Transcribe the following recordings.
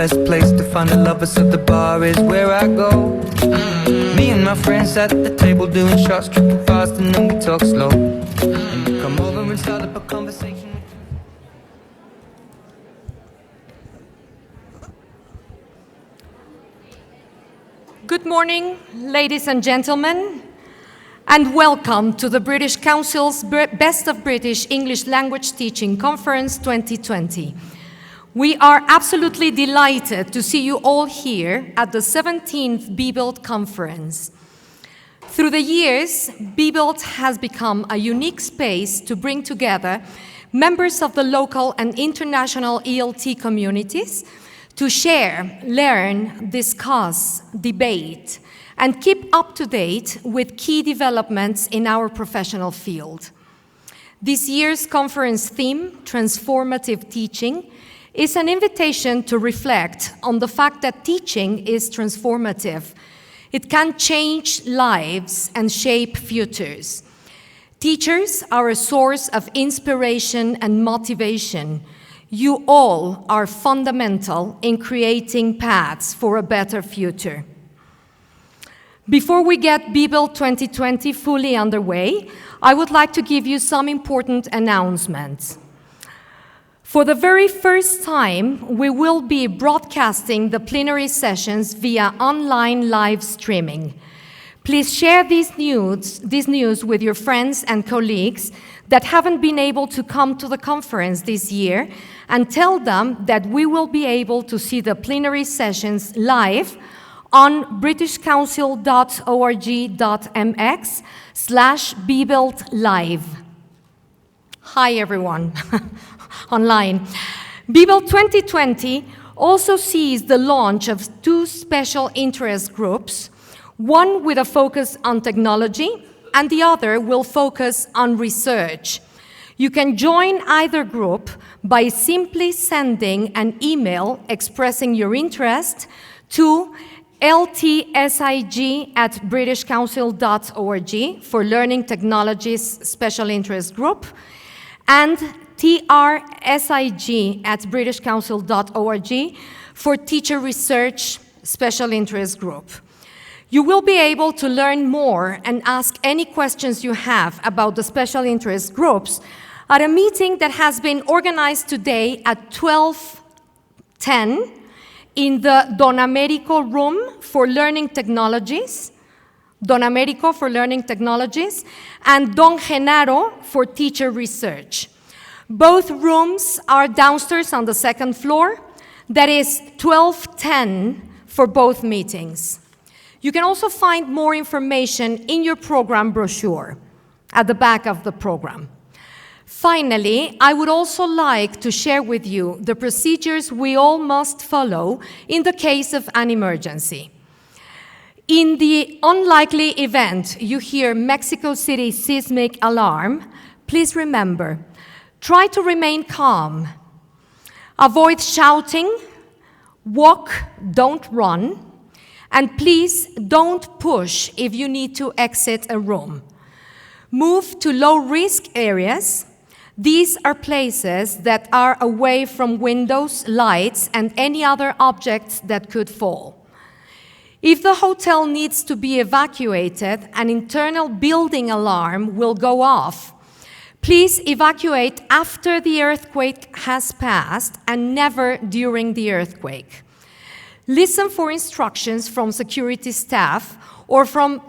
best place to find a lover, so the bar is where I go. Me and my friends at the table doing shots, tripping fast, and then we talk slow. And you come over and start up a conversation. Good morning, ladies and gentlemen, and welcome to the British Council's Best of British English Language Teaching Conference 2020. We are absolutely delighted to see you all here at the 17th BBuild Conference. Through the years, BBuild has become a unique space to bring together members of the local and international ELT communities to share, learn, discuss, debate, and keep up to date with key developments in our professional field. This year's conference theme, Transformative Teaching, is an invitation to reflect on the fact that teaching is transformative. It can change lives and shape futures. Teachers are a source of inspiration and motivation. You all are fundamental in creating paths for a better future. Before we get BBuild 2020 fully underway, I would like to give you some important announcements. For the very first time, we will be broadcasting the plenary sessions via online live streaming. Please share this news with your friends and colleagues that haven't been able to come to the conference this year, and tell them that we will be able to see the plenary sessions live on britishcouncil.org.mx/bbuildlive. Hi, everyone, online. BBuild 2020 also sees the launch of two special interest groups, one with a focus on technology, and the other will focus on research. You can join either group by simply sending an email expressing your interest to ltsig@britishcouncil.org for Learning Technologies Special Interest Group and trsig@britishcouncil.org for Teacher Research Special Interest Group. You will be able to learn more and ask any questions you have about the special interest groups at a meeting that has been organized today at 12:10 in the Don Americo Room for Learning Technologies, Don Americo for Learning Technologies, and Don Genaro for Teacher Research. Both rooms are downstairs on the second floor. That is 12:10 for both meetings. You can also find more information in your program brochure at the back of the program. Finally, I would also like to share with you the procedures we all must follow in the case of an emergency. In the unlikely event you hear Mexico City seismic alarm, please remember, try to remain calm. Avoid shouting, walk, don't run, and please don't push if you need to exit a room. Move to low-risk areas. These are places that are away from windows, lights, and any other objects that could fall. If the hotel needs to be evacuated, an internal building alarm will go off. Please evacuate after the earthquake has passed and never during the earthquake. Listen for instructions from security staff or from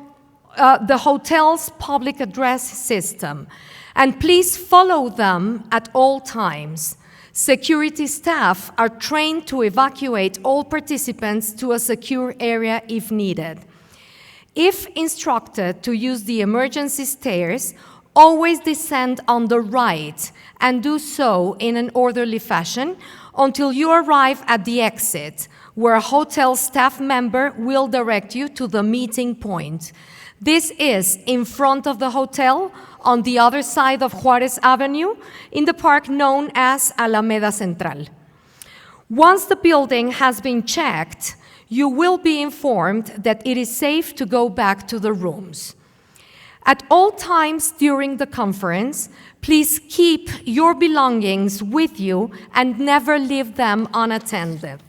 the hotel's public address system, and please follow them at all times. Security staff are trained to evacuate all participants to a secure area if needed. If instructed to use the emergency stairs, always descend on the right and do so in an orderly fashion until you arrive at the exit, where a hotel staff member will direct you to the meeting point. This is in front of the hotel on the other side of Juárez Avenue in the park known as Alameda Central. Once the building has been checked, you will be informed that it is safe to go back to the rooms. At all times during the conference, please keep your belongings with you and never leave them unattended.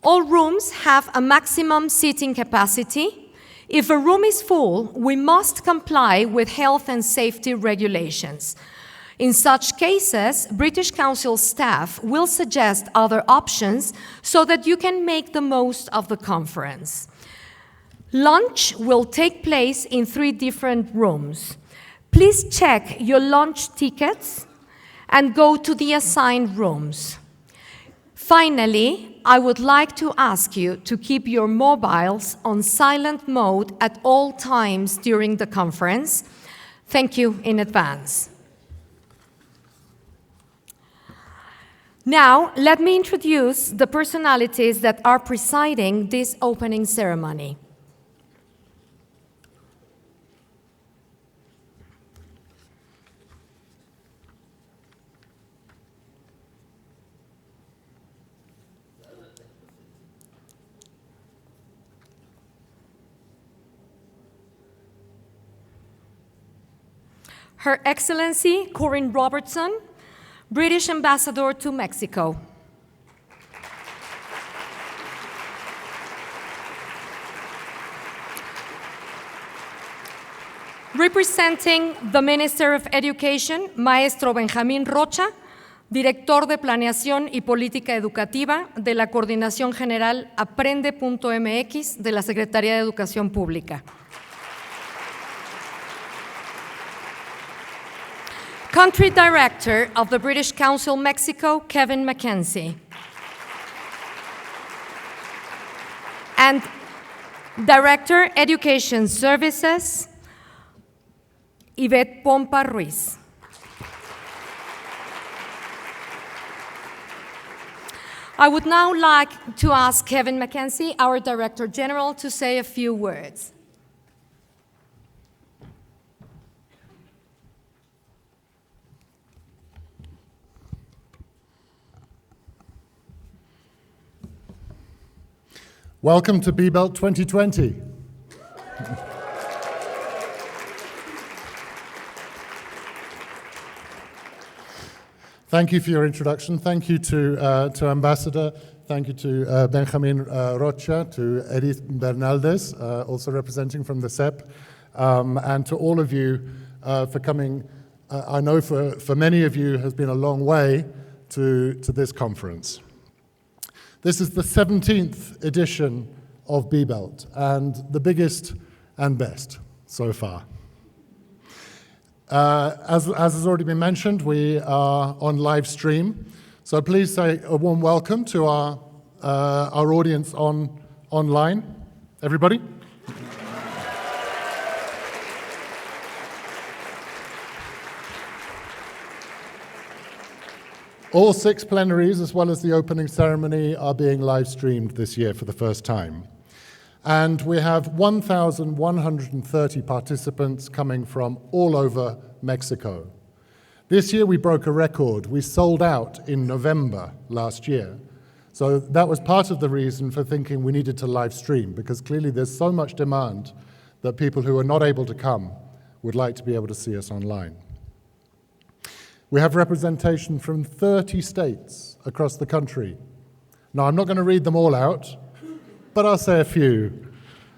All rooms have a maximum seating capacity. If a room is full, we must comply with health and safety regulations. In such cases, British Council staff will suggest other options so that you can make the most of the conference. Lunch will take place in 3 different rooms. Please check your lunch tickets and go to the assigned rooms. Finally, I would like to ask you to keep your mobiles on silent mode at all times during the conference. Thank you in advance. Now, let me introduce the personalities that are presiding this opening ceremony. Her Excellency Corinne Robertson, British Ambassador to Mexico. Representing the Minister of Education, Maestro Benjamín Rocha, Director de Planeación y Política Educativa de la Coordinación General Aprende.mx de la Secretaría de Educación Pública. Country Director of the British Council Mexico, Kevin Mackenzie. And Director, Education Services, Yvette Pompa Ruiz. I would now like to ask Kevin Mackenzie, our Director General, to say a few words. Welcome to BBELT 2020. Thank you for your introduction. Thank you to Ambassador. Thank you to Benjamín Rocha, to Edith Bernaldez, also representing from the CEP, and to all of you for coming. I know for many of you has been a long way to this conference. This is the 17th edition of BBELT, and the biggest and best so far. As has already been mentioned, we are on live stream, so please say a warm welcome to our audience online. Everybody? All 6 plenaries, as well as the opening ceremony, are being live streamed this year for the first time. And we have 1,130 participants coming from all over Mexico. This year we broke a record. We sold out in November last year. So that was part of the reason for thinking we needed to live stream, because clearly there's so much demand that people who are not able to come would like to be able to see us online. We have representation from 30 states across the country. Now, I'm not going to read them all out, but I'll say a few.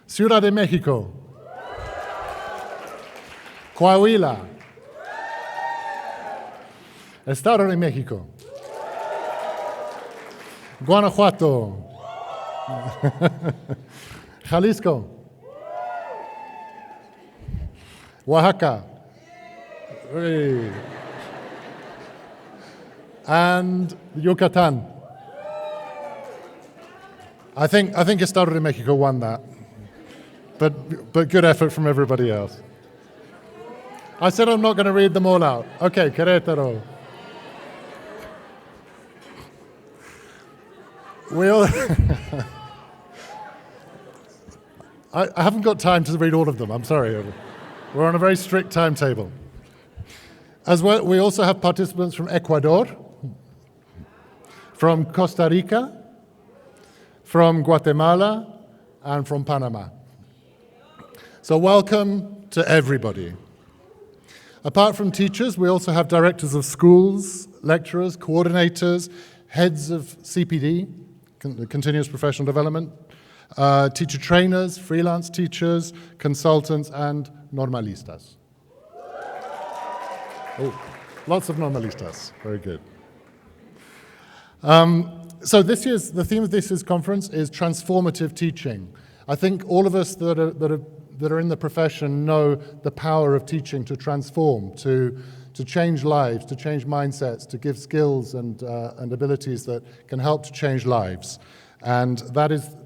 Ciudad de México, Coahuila, Estado de México, Guanajuato, Jalisco, Oaxaca, and Yucatan. I think Estado de Mexico won that, but good effort from everybody else. I said I'm not going to read them all out. Okay, Querétaro. I haven't got time to read all of them, I'm sorry. We're on a very strict timetable. As well, we also have participants from Ecuador, from Costa Rica, from Guatemala, and from Panama. So welcome to everybody. Apart from teachers, we also have directors of schools, lecturers, coordinators, heads of CPD, continuous professional development, teacher trainers, freelance teachers, consultants, and normalistas. Oh, lots of normalistas. Very good. So the theme of this year's conference is transformative teaching. I think all of us that are in the profession know the power of teaching to transform, to change lives, to change mindsets, to give skills and abilities that can help to change lives. And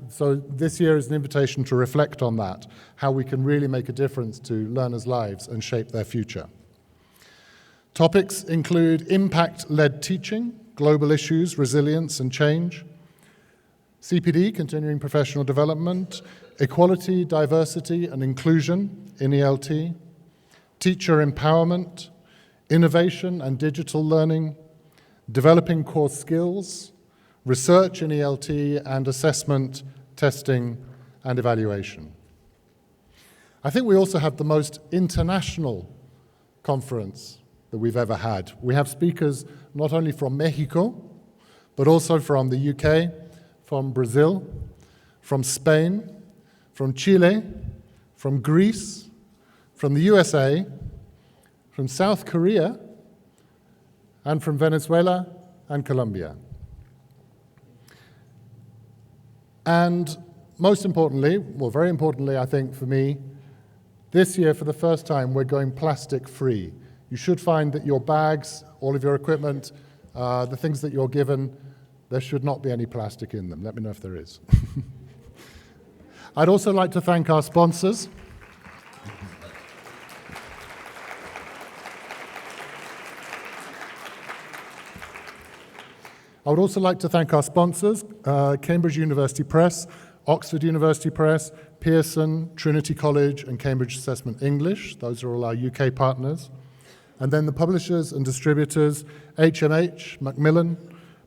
so this year is an invitation to reflect on that, how we can really make a difference to learners' lives and shape their future. Topics include impact-led teaching, global issues, resilience and change, CPD, continuing professional development, equality, diversity and inclusion in ELT, teacher empowerment, innovation and digital learning, developing core skills, research in ELT, and assessment, testing, and evaluation. I think we also have the most international conference that we've ever had. We have speakers not only from Mexico, but also from the UK, from Brazil, from Spain, from Chile, from Greece, from the USA, from South Korea, and from Venezuela and Colombia. And most importantly, well, very importantly, I think for me, this year, for the first time, we're going plastic-free. You should find that your bags, all of your equipment, the things that you're given, there should not be any plastic in them. Let me know if there is. I'd also like to thank our sponsors. I would also like to thank our sponsors, Cambridge University Press, Oxford University Press, Pearson, Trinity College, and Cambridge Assessment English. Those are all our UK partners. And then the publishers and distributors, HMH, Macmillan,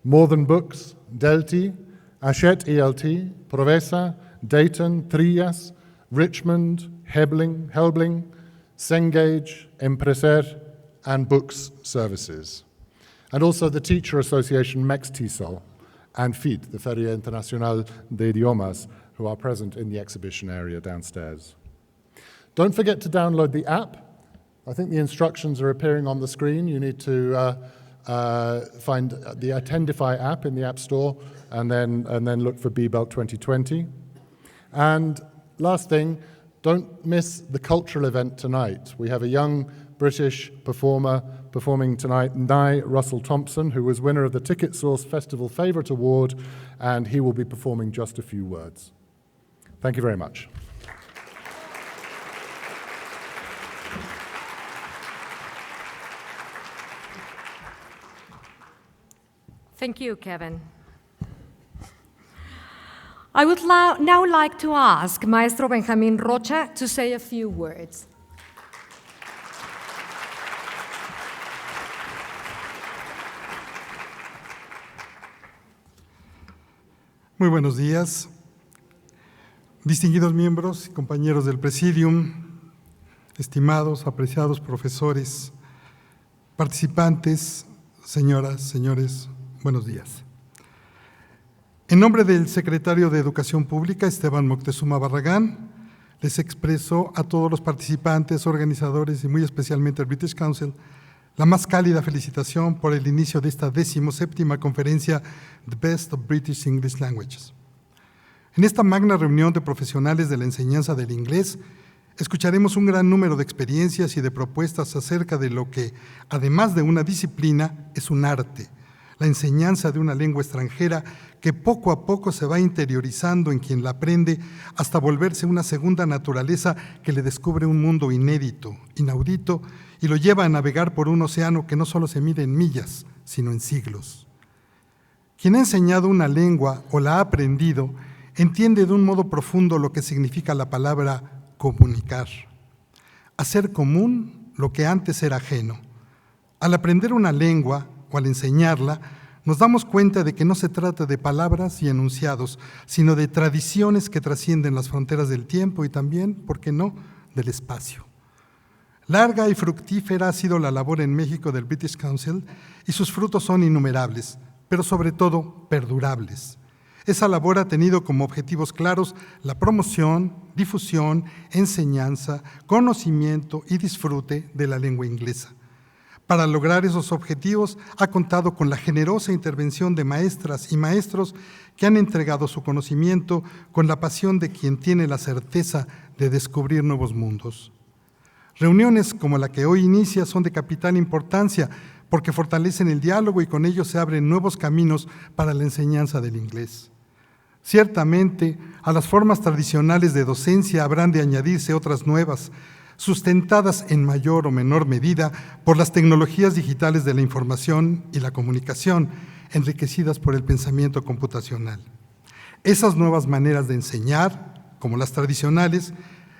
More Than Books, Delty, Hachette ELT, Provesa, Dayton, Trillas, Richmond, Helbling, Cengage, Empreser, and Books Services. And also the Teacher Association MEXTISO and FID, the Feria Internacional de Idiomas, who are present in the exhibition area downstairs. Don't forget to download the app. I think the instructions are appearing on the screen. You need to find the Attendify app in the App Store and then look for BBelt 2020. And last thing, don't miss the cultural event tonight. We have a young British performer performing tonight, Nye Russell Thompson, who was winner of the Ticket Source Festival Favourite Award, and he will be performing just a few words. Thank you very much. Thank you, Kevin. I would now like to ask Maestro Benjamín Rocha to say a few words. Muy buenos días, distinguidos miembros y compañeros del Presidium, estimados, apreciados profesores, participantes, señoras, señores, buenos días. En nombre del secretario de Educación Pública, Esteban Moctezuma Barragán, les expreso a todos los participantes, organizadores y muy especialmente al British Council la más cálida felicitación por el inicio de esta 17ª conferencia The Best of British English Languages. En esta magna reunión de profesionales de la enseñanza del inglés, escucharemos un gran número de experiencias y de propuestas acerca de lo que, además de una disciplina, es un arte, la enseñanza de una lengua extranjera que poco a poco se va interiorizando en quien la aprende hasta volverse una segunda naturaleza que le descubre un mundo inédito, inaudito, y lo lleva a navegar por un océano que no solo se mide en millas, sino en siglos. Quien ha enseñado una lengua o la ha aprendido, entiende de un modo profundo lo que significa la palabra comunicar. Hacer común lo que antes era ajeno. Al aprender una lengua o al enseñarla, nos damos cuenta de que no se trata de palabras y enunciados, sino de tradiciones que trascienden las fronteras del tiempo y también, ¿por qué no?, del espacio. Larga y fructífera ha sido la labor en México del British Council y sus frutos son innumerables, pero sobre todo perdurables. Esa labor ha tenido como objetivos claros la promoción, difusión, enseñanza, conocimiento y disfrute de la lengua inglesa. Para lograr esos objetivos ha contado con la generosa intervención de maestras y maestros que han entregado su conocimiento con la pasión de quien tiene la certeza de descubrir nuevos mundos. Reuniones como la que hoy inicia son de capital importancia porque fortalecen el diálogo y con ello se abren nuevos caminos para la enseñanza del inglés. Ciertamente, a las formas tradicionales de docencia habrán de añadirse otras nuevas, sustentadas en mayor o menor medida por las tecnologías digitales de la información y la comunicación, enriquecidas por el pensamiento computacional. Esas nuevas maneras de enseñar, como las tradicionales,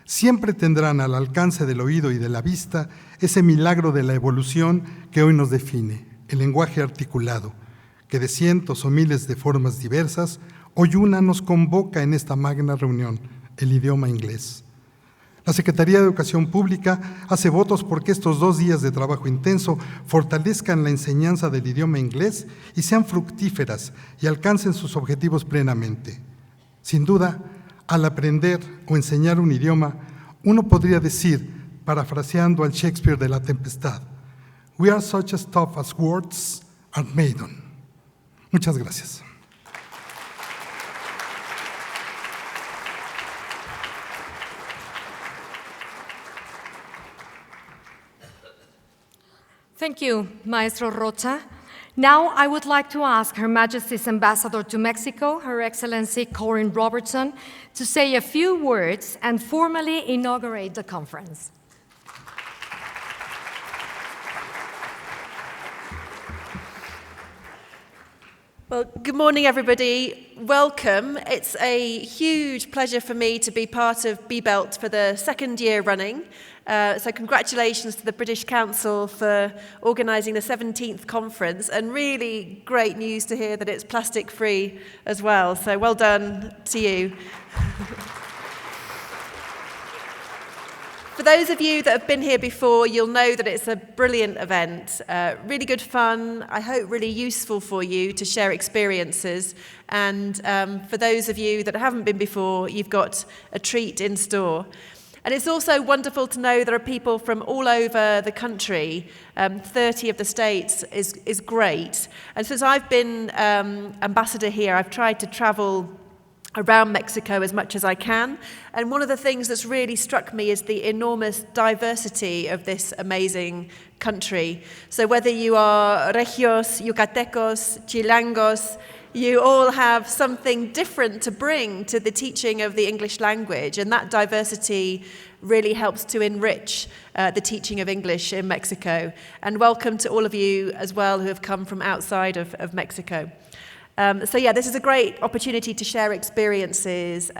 siempre tendrán al alcance del oído y de la vista ese milagro de la evolución que hoy nos define, el lenguaje articulado, que de cientos o miles de formas diversas, hoy una nos convoca en esta magna reunión, el idioma inglés. La Secretaría de Educación Pública hace votos porque estos 2 días de trabajo intenso fortalezcan la enseñanza del idioma inglés y sean fructíferas y alcancen sus objetivos plenamente. Sin duda, al aprender o enseñar un idioma, uno podría decir, parafraseando al Shakespeare de La Tempestad, "We are such as tough as words are made on". Muchas gracias. Thank you, Maestro Rocha. Now I would like to ask Her Majesty's Ambassador to Mexico, Her Excellency Corinne Robertson, to say a few words and formally inaugurate the conference. Well, good morning, everybody. Welcome. It's a huge pleasure for me to be part of BBELT for the 2nd year running. So congratulations to the British Council for organising the 17th conference, and really great news to hear that it's plastic-free as well. So well done to you. For those of you that have been here before, you'll know that it's a brilliant event, really good fun, I hope really useful for you to share experiences. And for those of you that haven't been before, you've got a treat in store. And it's also wonderful to know there are people from all over the country. 30 of the states is great. And since I've been ambassador here, I've tried to travel around Mexico as much as I can. And one of the things that's really struck me is the enormous diversity of this amazing country. So whether you are Regios, Yucatecos, Chilangos, you all have something different to bring to the teaching of the English language, and that diversity really helps to enrich the teaching of English in Mexico. And welcome to all of you as well who have come from outside of Mexico. So yeah, this is a great opportunity to share experiences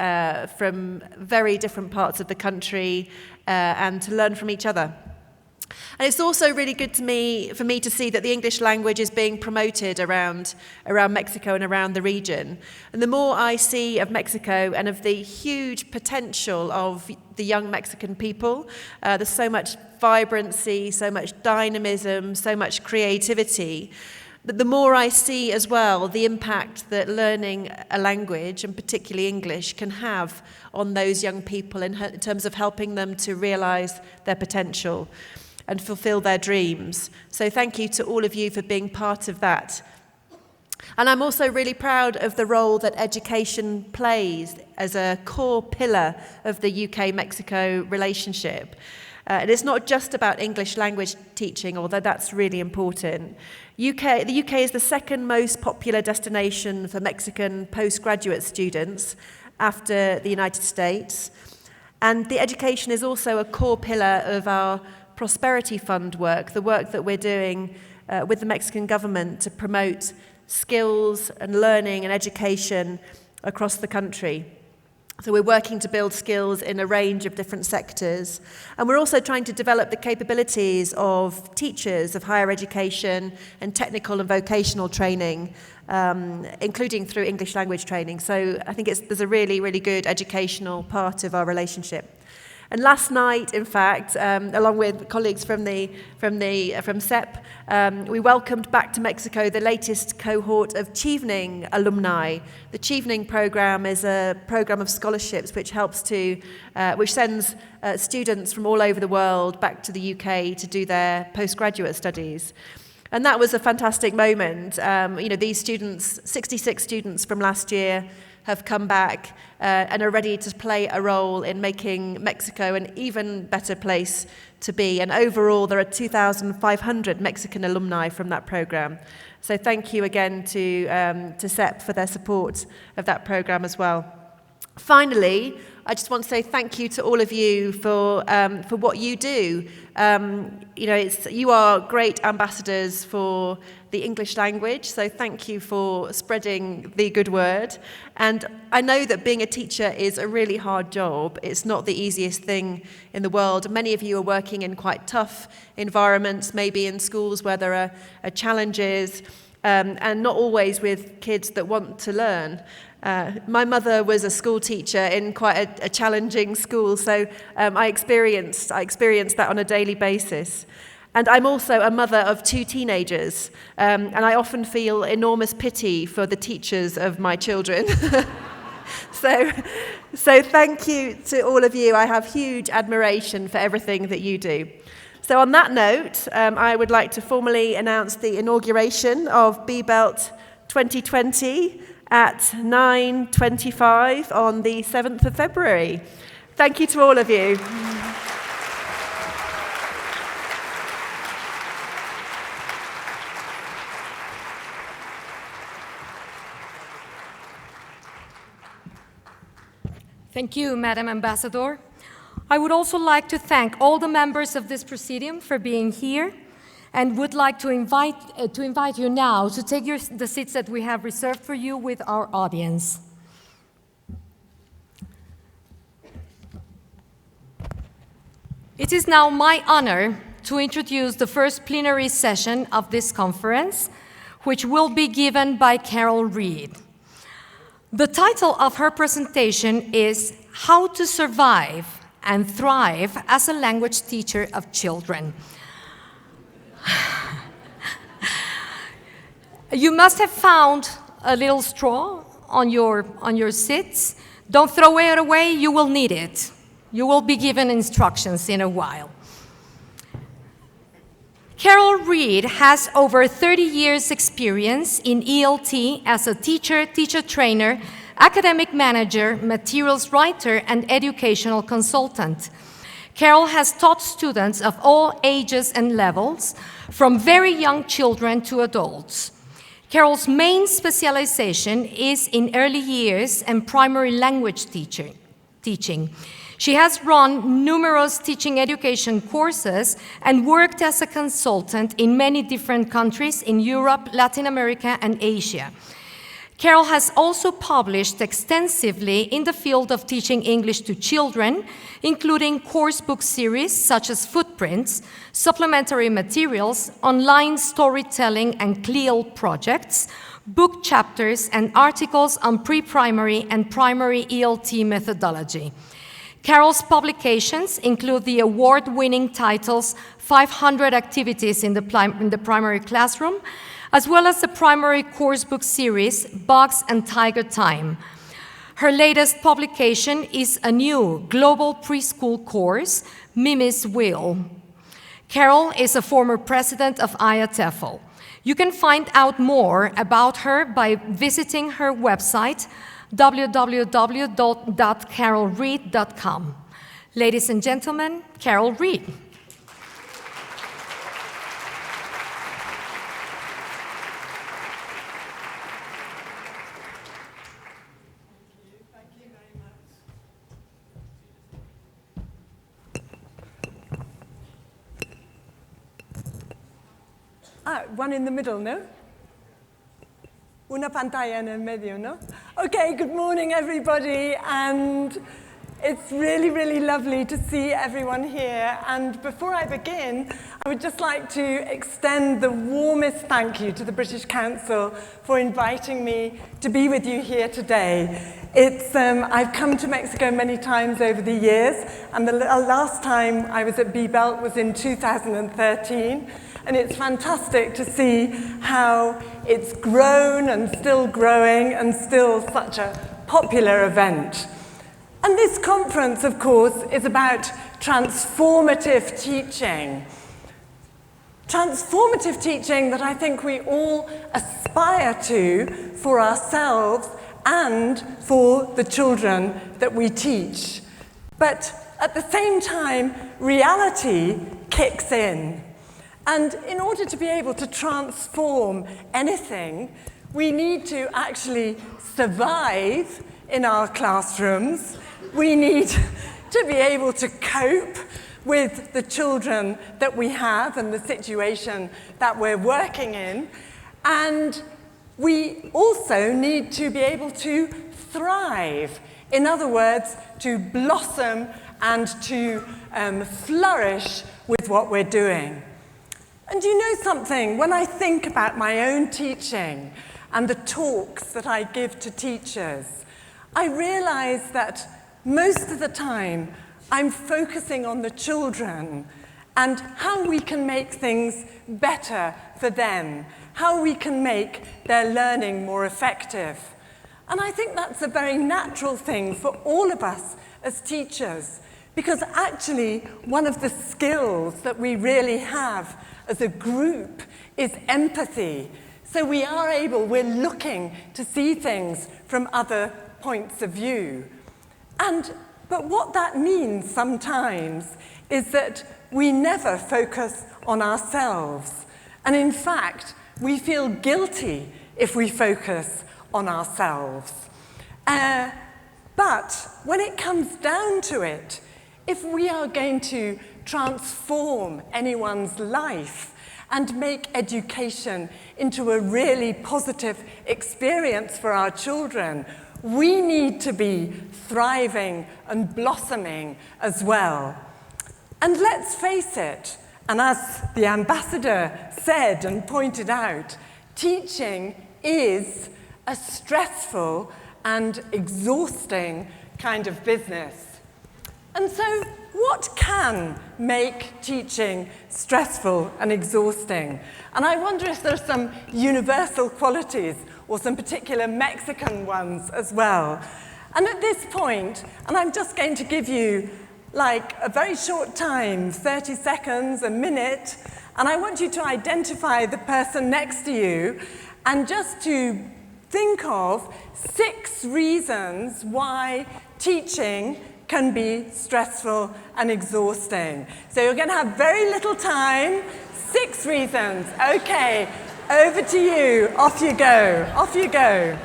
from very different parts of the country and to learn from each other. And it's also really good for me to see that the English language is being promoted around Mexico and around the region. And the more I see of Mexico and of the huge potential of the young Mexican people, there's so much vibrancy, so much dynamism, so much creativity. But the more I see as well the impact that learning a language, and particularly English, can have on those young people in terms of helping them to realise their potential and fulfil their dreams. So thank you to all of you for being part of that. And I'm also really proud of the role that education plays as a core pillar of the UK-Mexico relationship. And it's not just about English language teaching, although that's really important. The UK is the 2nd most popular destination for Mexican postgraduate students after the United States. And the education is also a core pillar of our Prosperity Fund work, the work that we're doing with the Mexican government to promote skills and learning and education across the country. So we're working to build skills in a range of different sectors. And we're also trying to develop the capabilities of teachers of higher education and technical and vocational training, including through English language training. So I think there's a really, really good educational part of our relationship. And last night, in fact, along with colleagues from CEP, we welcomed back to Mexico the latest cohort of Chevening alumni. The Chevening program is a program of scholarships which sends students from all over the world back to the UK to do their postgraduate studies. And that was a fantastic moment. These students, 66 students from last year, have come back and are ready to play a role in making Mexico an even better place to be. And overall, there are 2,500 Mexican alumni from that program. So thank you again to CEP for their support of that program as well. Finally, I just want to say thank you to all of you for what you do. You are great ambassadors for the English language, so thank you for spreading the good word. And I know that being a teacher is a really hard job. It's not the easiest thing in the world. Many of you are working in quite tough environments, maybe in schools where there are challenges, and not always with kids that want to learn. My mother was a school teacher in quite a challenging school, so I experienced that on a daily basis. And I'm also a mother of 2 teenagers, and I often feel enormous pity for the teachers of my children. So thank you to all of you. I have huge admiration for everything that you do. So on that note, I would like to formally announce the inauguration of B-Belt 2020 at 9:25 on the 7th of February. Thank you to all of you. Thank you, Madam Ambassador. I would also like to thank all the members of this Presidium for being here, and would like to invite you now to take the seats that we have reserved for you with our audience. It is now my honor to introduce the first plenary session of this conference, which will be given by Carol Reed. The title of her presentation is How to Survive and Thrive as a Language Teacher of Children. You must have found a little straw on your seats. Don't throw it away, you will need it. You will be given instructions in a while. Carol Reed has over 30 years' experience in ELT as a teacher, teacher trainer, academic manager, materials writer, and educational consultant. Carol has taught students of all ages and levels, from very young children to adults. Carol's main specialization is in early years and primary language teaching. She has run numerous teaching education courses and worked as a consultant in many different countries in Europe, Latin America, and Asia. Carol has also published extensively in the field of teaching English to children, including course book series such as Footprints, supplementary materials, online storytelling and CLIL projects, book chapters, and articles on pre-primary and primary ELT methodology. Carol's publications include the award-winning titles 500 Activities in the Primary Classroom, as well as the primary course book series Bugs and Tiger Time. Her latest publication is a new global preschool course, Mimi's Wheel. Carol is a former president of IATEFL. You can find out more about her by visiting her website, www.carolreed.com. Ladies and gentlemen, Carol Reed. Thank you very much. One in the middle, no? Una pantalla en el medio, no? Okay, good morning, everybody, and It's really, really lovely to see everyone here. And before I begin, I would just like to extend the warmest thank you to the British Council for inviting me to be with you here today. I've come to Mexico many times over the years, and the last time I was at B-Belt was in 2013. And it's fantastic to see how it's grown and still growing and still such a popular event. And this conference, of course, is about transformative teaching. Transformative teaching that I think we all aspire to for ourselves and for the children that we teach. But at the same time, reality kicks in. And in order to be able to transform anything, we need to actually survive in our classrooms. We need to be able to cope with the children that we have and the situation that we're working in. And we also need to be able to thrive. In other words, to blossom and to flourish with what we're doing. And you know something? When I think about my own teaching and the talks that I give to teachers, I realize that most of the time I'm focusing on the children and how we can make things better for them, how we can make their learning more effective. And I think that's a very natural thing for all of us as teachers, because actually one of the skills that we really have as a group is empathy. So we're looking to see things from other points of view. But what that means sometimes is that we never focus on ourselves. And in fact, we feel guilty if we focus on ourselves. But when it comes down to it, if we are going to transform anyone's life and make education into a really positive experience for our children, we need to be thriving and blossoming as well. And let's face it, and as the ambassador said and pointed out, teaching is a stressful and exhausting kind of business. And so what can make teaching stressful and exhausting? And I wonder if there are some universal qualities or some particular Mexican ones as well. And at this point, and I'm just going to give you like a very short time, 30 seconds, a minute, and I want you to identify the person next to you and just to think of 6 reasons why teaching can be stressful and exhausting. So you're going to have very little time. 6 reasons. Okay, over to you. Off you go. Off you go.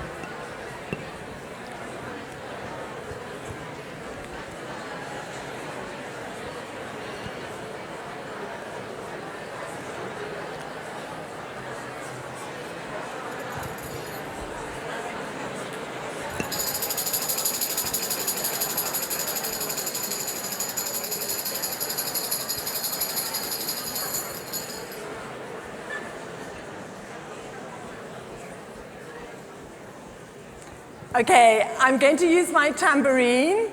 Okay, I'm going to use my tambourine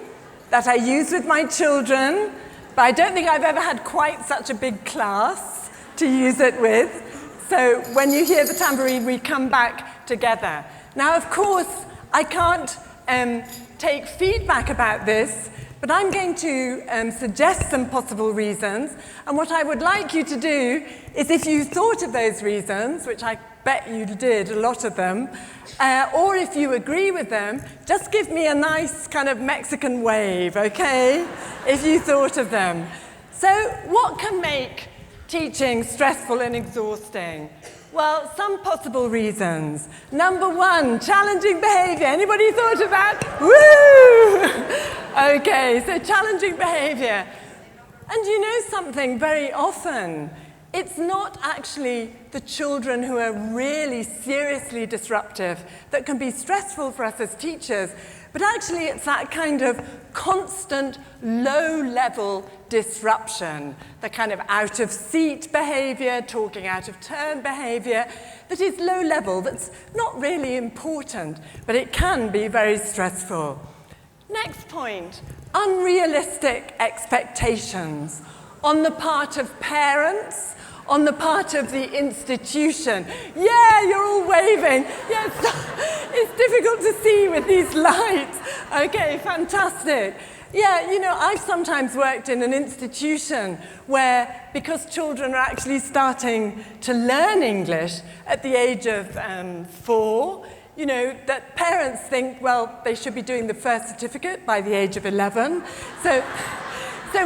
that I use with my children, but I don't think I've ever had quite such a big class to use it with. So when you hear the tambourine, we come back together. Now, of course, I can't take feedback about this, but I'm going to suggest some possible reasons. And what I would like you to do is, if you thought of those reasons, which I bet you did, a lot of them, or if you agree with them, just give me a nice kind of Mexican wave, okay? If you thought of them. So what can make teaching stressful and exhausting? Well, some possible reasons. Number 1, challenging behavior. Anybody thought of that? Woo! Okay, so challenging behavior. And you know something, very often, it's not actually the children who are really seriously disruptive that can be stressful for us as teachers, But actually, it's that kind of constant low-level disruption, the kind of out-of-seat behavior, talking out of turn behavior, that is low-level, that's not really important, but it can be very stressful. Next point, unrealistic expectations on the part of parents, on the part of the institution. Yeah, you're all waving. Yes, it's difficult to see with these lights. Okay, fantastic. Yeah, you know, I've sometimes worked in an institution where, because children are actually starting to learn English at the age of 4, you know, that parents think, well, they should be doing the first certificate by the age of 11. So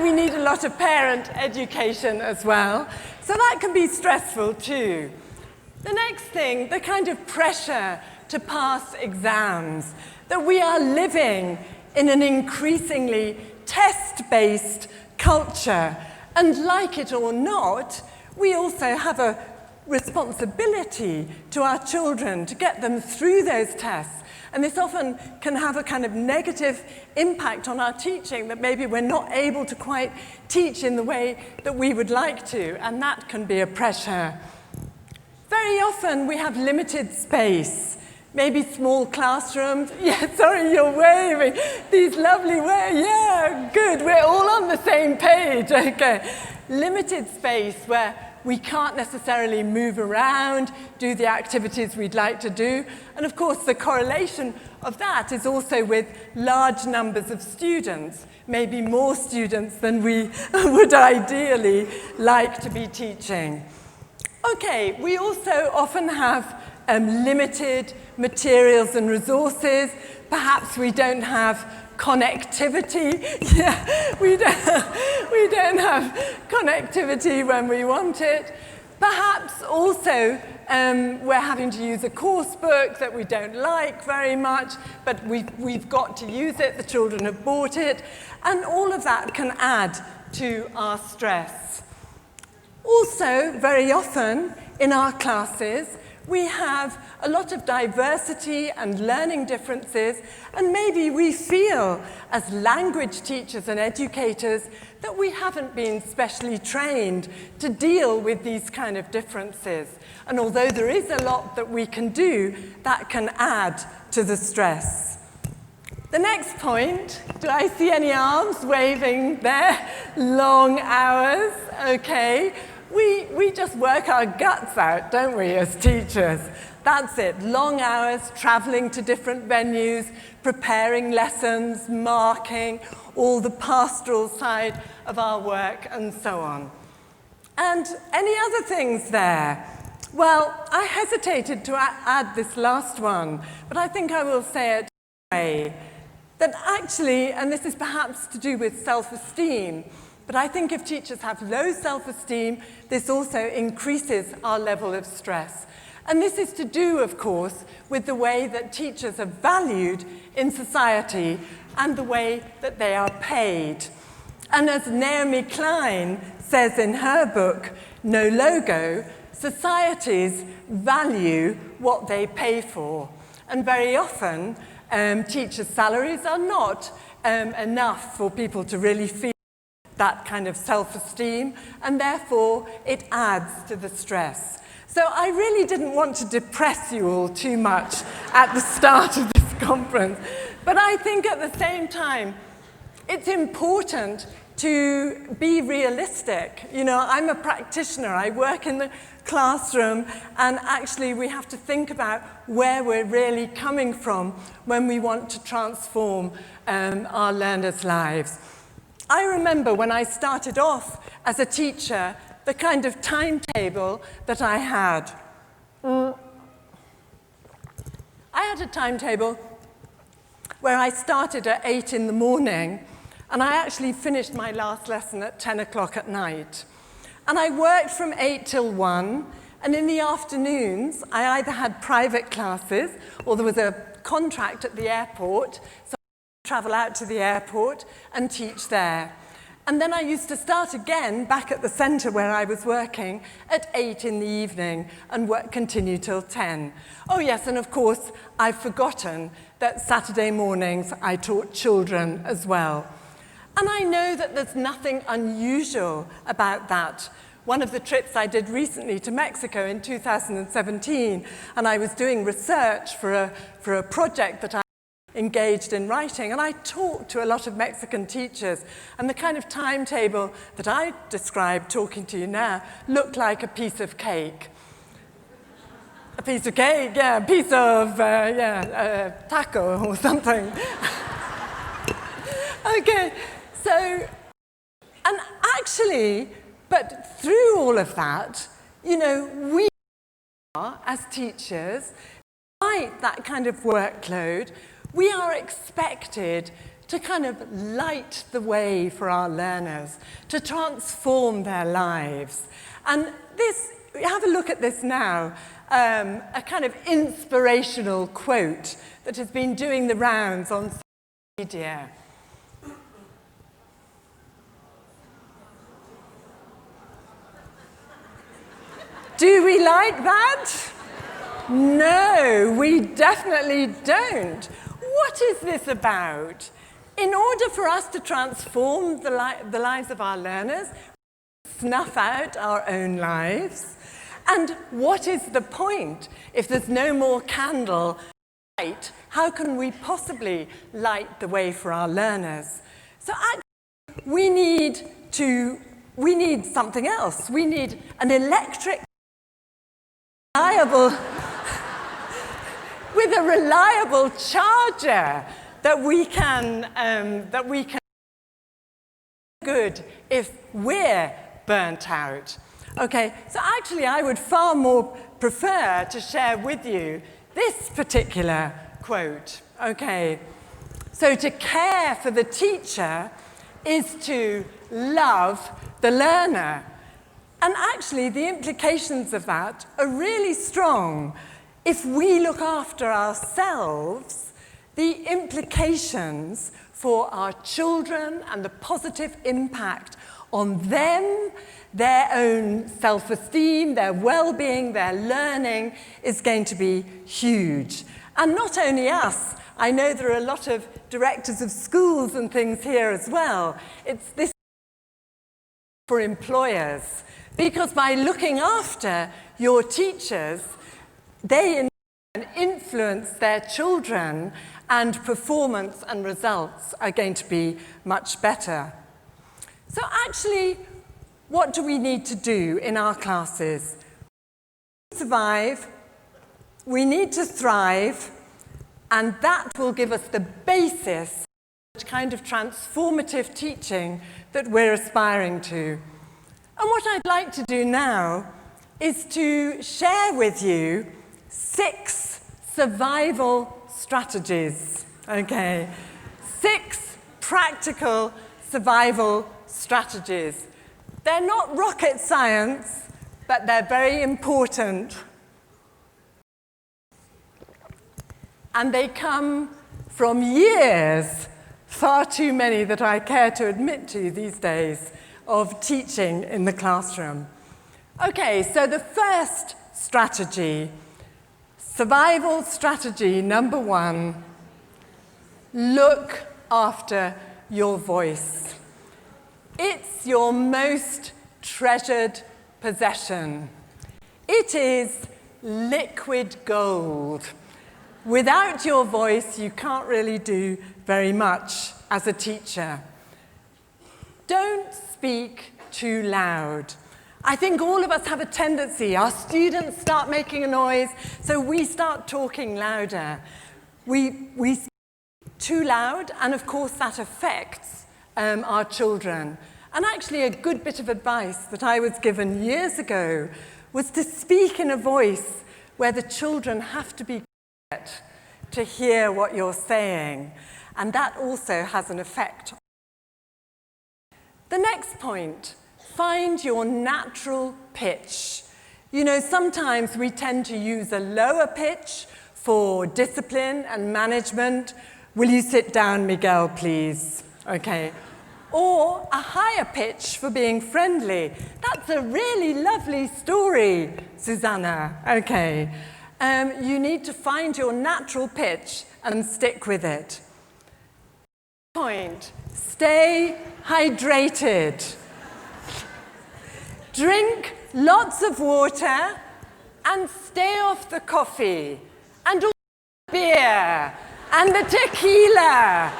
we need a lot of parent education as well. So that can be stressful too. The next thing, the kind of pressure to pass exams, that we are living in an increasingly test-based culture. And like it or not, we also have a responsibility to our children to get them through those tests. And this often can have a kind of negative impact on our teaching, that maybe we're not able to quite teach in the way that we would like to, and that can be a pressure. Very often we have limited space, maybe small classrooms. Yeah, sorry, you're waving. These lovely waves. Yeah, good, we're all on the same page. Okay. Limited space where we can't necessarily move around, do the activities we'd like to do. And of course, the correlation of that is also with large numbers of students, maybe more students than we would ideally like to be teaching. Okay, we also often have limited materials and resources. Perhaps we don't have connectivity. Yeah, we don't have connectivity when we want it. Perhaps also we're having to use a course book that we don't like very much, but we've got to use it, the children have bought it, and all of that can add to our stress. Also, very often in our classes, we have a lot of diversity and learning differences, and maybe we feel, as language teachers and educators, that we haven't been specially trained to deal with these kind of differences. And although there is a lot that we can do, that can add to the stress. The next point, do I see any arms waving there? Long hours, okay. We just work our guts out, don't we, as teachers? That's it, long hours, traveling to different venues, preparing lessons, marking, all the pastoral side of our work, and so on. And any other things there? Well, I hesitated to add this last one, but I think I will say it anyway. That actually, and this is perhaps to do with self-esteem, but I think if teachers have low self-esteem, this also increases our level of stress. And this is to do, of course, with the way that teachers are valued in society and the way that they are paid. And as Naomi Klein says in her book, No Logo, societies value what they pay for. And very often, teachers' salaries are not enough for people to really feel that kind of self-esteem, and therefore it adds to the stress. So I really didn't want to depress you all too much at the start of this conference, but I think at the same time, it's important to be realistic. You know, I'm a practitioner, I work in the classroom, and actually we have to think about where we're really coming from when we want to transform our learners' lives. I remember when I started off as a teacher, the kind of timetable that I had. I had a timetable where I started at 8 in the morning, and I actually finished my last lesson at 10 o'clock at night. And I worked from 8 till 1, and in the afternoons, I either had private classes, or there was a contract at the airport, so travel out to the airport and teach there. And then I used to start again back at the centre where I was working at 8 in the evening and continue till 10. Oh yes, and of course, I've forgotten that Saturday mornings I taught children as well. And I know that there's nothing unusual about that. One of the trips I did recently to Mexico in 2017, and I was doing research for a project that I engaged in writing, and I talked to a lot of Mexican teachers, and the kind of timetable that I described talking to you now looked like a piece of cake. A piece of cake, yeah, a piece of, taco or something. Okay, so, and actually, but through all of that, you know, we are, as teachers, despite that kind of workload, we are expected to kind of light the way for our learners, to transform their lives. And this, have a look at this now, a kind of inspirational quote that has been doing the rounds on social media. Do we like that? No, we definitely don't. What is this about? In order for us to transform the lives of our learners, snuff out our own lives. And what is the point? If there's no more candle light, how can we possibly light the way for our learners? So actually, we need something else. We need an electric, with a reliable charger that we can good if we're burnt out. Okay, so actually I would far more prefer to share with you this particular quote. Okay, so to care for the teacher is to love the learner. And actually the implications of that are really strong. If we look after ourselves, the implications for our children and the positive impact on them, their own self-esteem, their well-being, their learning is going to be huge. And not only us, I know there are a lot of directors of schools and things here as well. It's this for employers, because by looking after your teachers, they influence their children, and performance and results are going to be much better. So actually, what do we need to do in our classes? We need to survive, we need to thrive, and that will give us the basis for the kind of transformative teaching that we're aspiring to. And what I'd like to do now is to share with you 6 survival strategies, okay? 6 practical survival strategies. They're not rocket science, but they're very important. And they come from years, far too many that I care to admit to these days, of teaching in the classroom. Okay, so the first strategy, survival strategy number 1, look after your voice. It's your most treasured possession. It is liquid gold. Without your voice, you can't really do very much as a teacher. Don't speak too loud. I think all of us have a tendency. Our students start making a noise, so we start talking louder. We speak too loud, and of course that affects our children. And actually a good bit of advice that I was given years ago was to speak in a voice where the children have to be quiet to hear what you're saying. And that also has an effect. The next point, find your natural pitch. You know, sometimes we tend to use a lower pitch for discipline and management. Will you sit down, Miguel, please? Okay. or a higher pitch for being friendly. That's a really lovely story, Susanna. Okay. You need to find your natural pitch and stick with it. Point, stay hydrated. Drink lots of water and stay off the coffee and all the beer and the tequila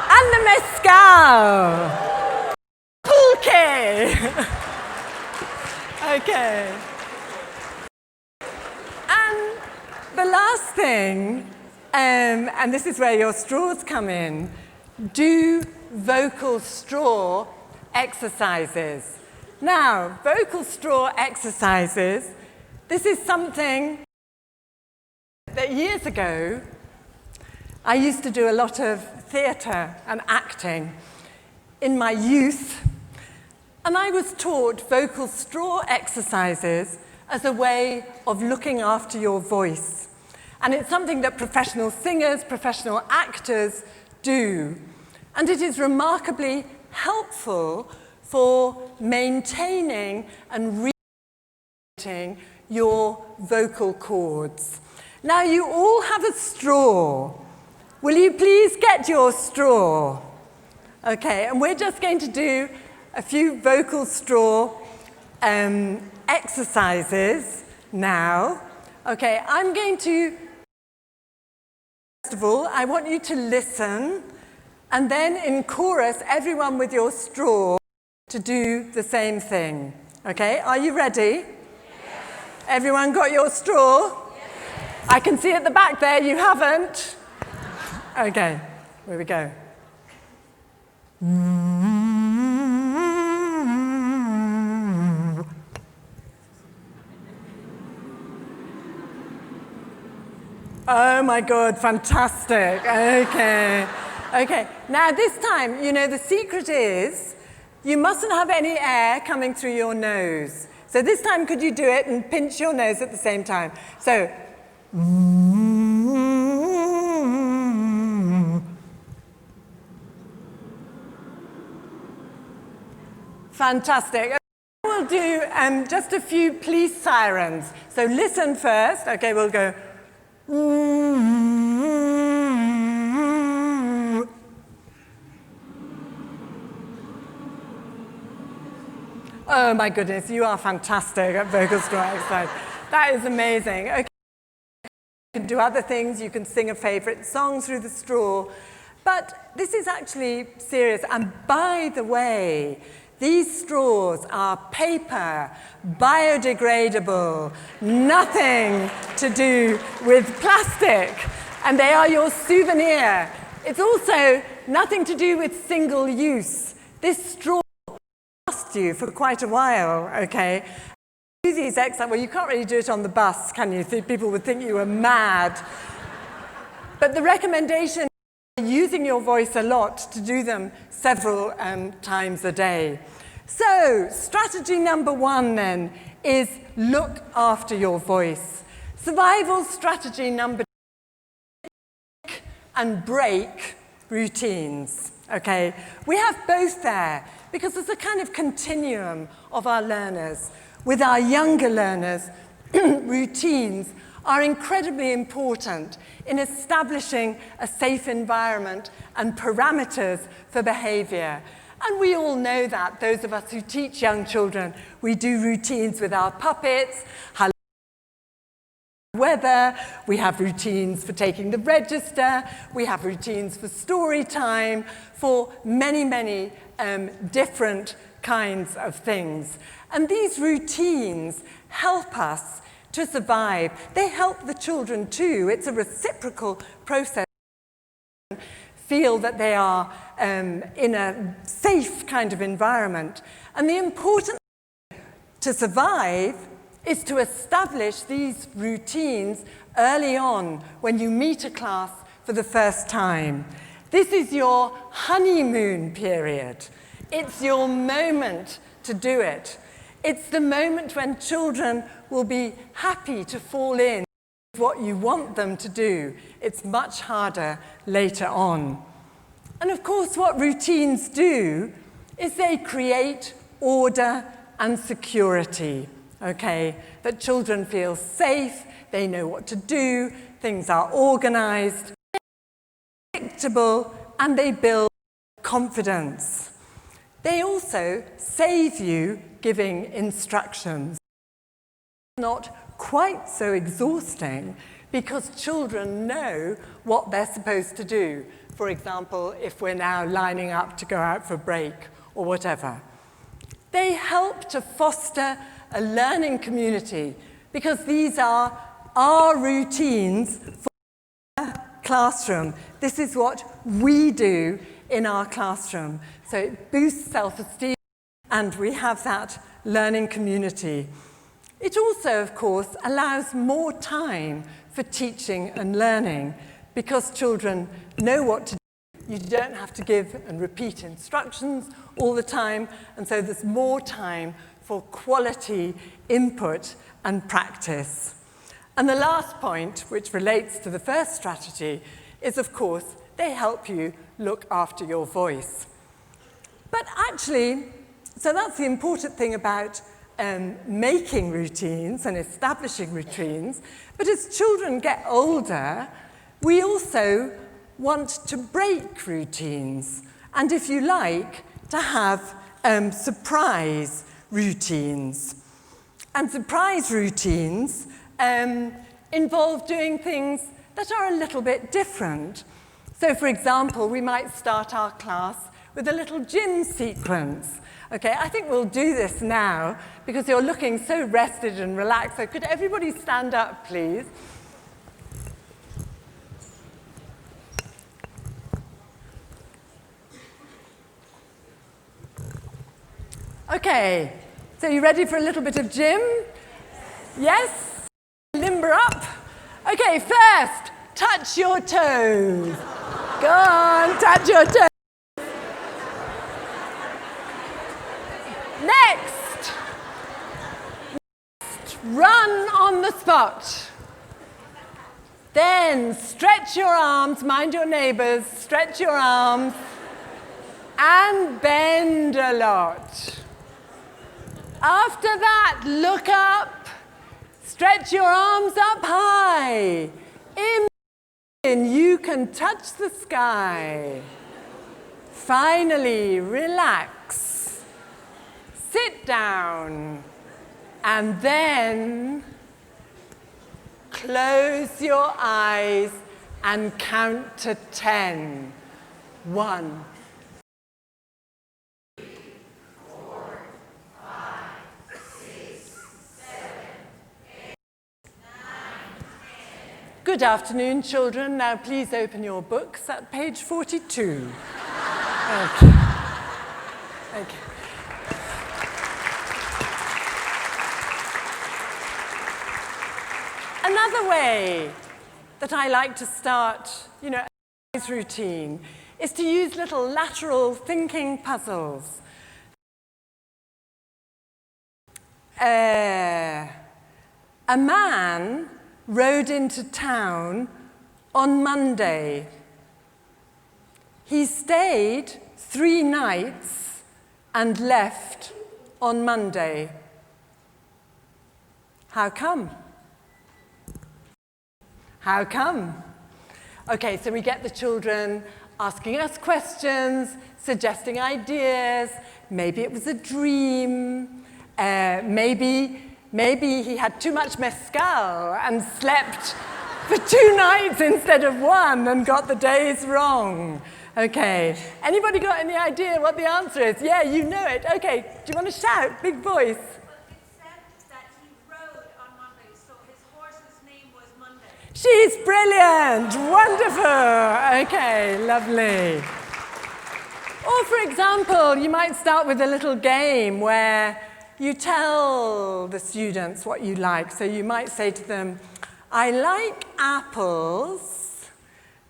and the mezcal. Pulque. Okay. And the last thing, and this is where your straws come in, do vocal straw exercises. Now, vocal straw exercises, this is something that years ago, I used to do a lot of theatre and acting in my youth, and I was taught vocal straw exercises as a way of looking after your voice. And it's something that professional singers, professional actors do. And it is remarkably helpful for maintaining and regulating your vocal cords. Now, you all have a straw. Will you please get your straw? Okay, and we're just going to do a few vocal straw exercises now. Okay, I'm going to, first of all, I want you to listen, and then in chorus, everyone with your straw to do the same thing. Okay, are you ready? Yes. Everyone got your straw? Yes. I can see at the back there you haven't. Okay, here we go. Oh my God, fantastic. Okay. Okay, now this time, you know, the secret is you mustn't have any air coming through your nose. So this time, could you do it and pinch your nose at the same time? So, fantastic. We'll do just a few police sirens. So listen first. Okay, we'll go. Oh my goodness, you are fantastic at vocal straw exercise. That is amazing. Okay. You can do other things, you can sing a favorite song through the straw, but this is actually serious. And by the way, these straws are paper, biodegradable, nothing to do with plastic, and they are your souvenir. It's also nothing to do with single use. This straw last you for quite a while, okay? Do these exercises, well, you can't really do it on the bus, can you? People would think you were mad. But the recommendation is using your voice a lot to do them several times a day. So, strategy number 1 then is look after your voice. Survival strategy number 2, and break routines, okay? We have both there because there's a kind of continuum of our learners. With our younger learners, routines are incredibly important in establishing a safe environment and parameters for behavior. And we all know that, those of us who teach young children, we do routines with our puppets, weather, we have routines for taking the register, we have routines for story time, for many, many different kinds of things. And these routines help us to survive. They help the children too. It's a reciprocal process. Feel that they are in a safe kind of environment. And the important thing to survive is to establish these routines early on when you meet a class for the first time. This is your honeymoon period. It's your moment to do it. It's the moment when children will be happy to fall in with what you want them to do. It's much harder later on. And of course, what routines do is they create order and security, okay? That children feel safe, they know what to do, things are organized, predictable, and they build confidence. They also save you giving instructions. Not quite so exhausting because children know what they're supposed to do. For example, if we're now lining up to go out for a break or whatever. They help to foster a learning community because these are our routines for our classroom. This is what we do in our classroom. So it boosts self-esteem and we have that learning community. It also, of course, allows more time for teaching and learning because children know what to do. You don't have to give and repeat instructions all the time, and so there's more time for quality input and practice. And the last point, which relates to the first strategy, is, of course, they help you look after your voice. But actually, so that's the important thing about making routines and establishing routines. But as children get older, we also want to break routines. And if you like, to have surprise routines. And surprise routines involve doing things that are a little bit different. So, for example, we might start our class with a little gym sequence. Okay, I think we'll do this now because you're looking so rested and relaxed. So could everybody stand up, please? Okay, so you ready for a little bit of gym? Yes? Limber up? Okay, first, touch your toes. Go on, touch your toes. Next, run on the spot. Then stretch your arms, mind your neighbors, stretch your arms, and bend a lot. After that, look up, stretch your arms up high. Imagine you can touch the sky. Finally, relax. Sit down, and then close your eyes and count to 10. 1. Good afternoon, children. Now please open your books at page 42. Okay. Okay. Another way that I like to start, a routine is to use little lateral thinking puzzles. A man rode into town on Monday. He stayed 3 nights and left on Monday. How come? How come? Okay, so we get the children asking us questions, suggesting ideas. Maybe it was a dream. Maybe he had too much mezcal and slept for 2 nights instead of 1 and got the days wrong. Okay, anybody got any idea what the answer is? Yeah, you know it. Okay, do you want to shout? Big voice. She's brilliant, wonderful. Okay, lovely. Or for example, you might start with a little game where you tell the students what you like. So you might say to them, I like apples,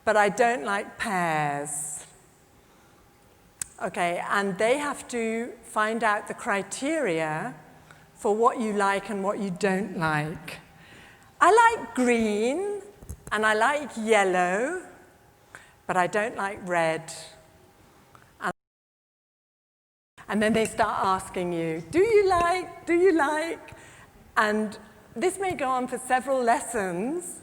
but I don't like pears. Okay, and they have to find out the criteria for what you like and what you don't like. I like green, and I like yellow, but I don't like red And then they start asking you, do you like, do you like? And this may go on for several lessons,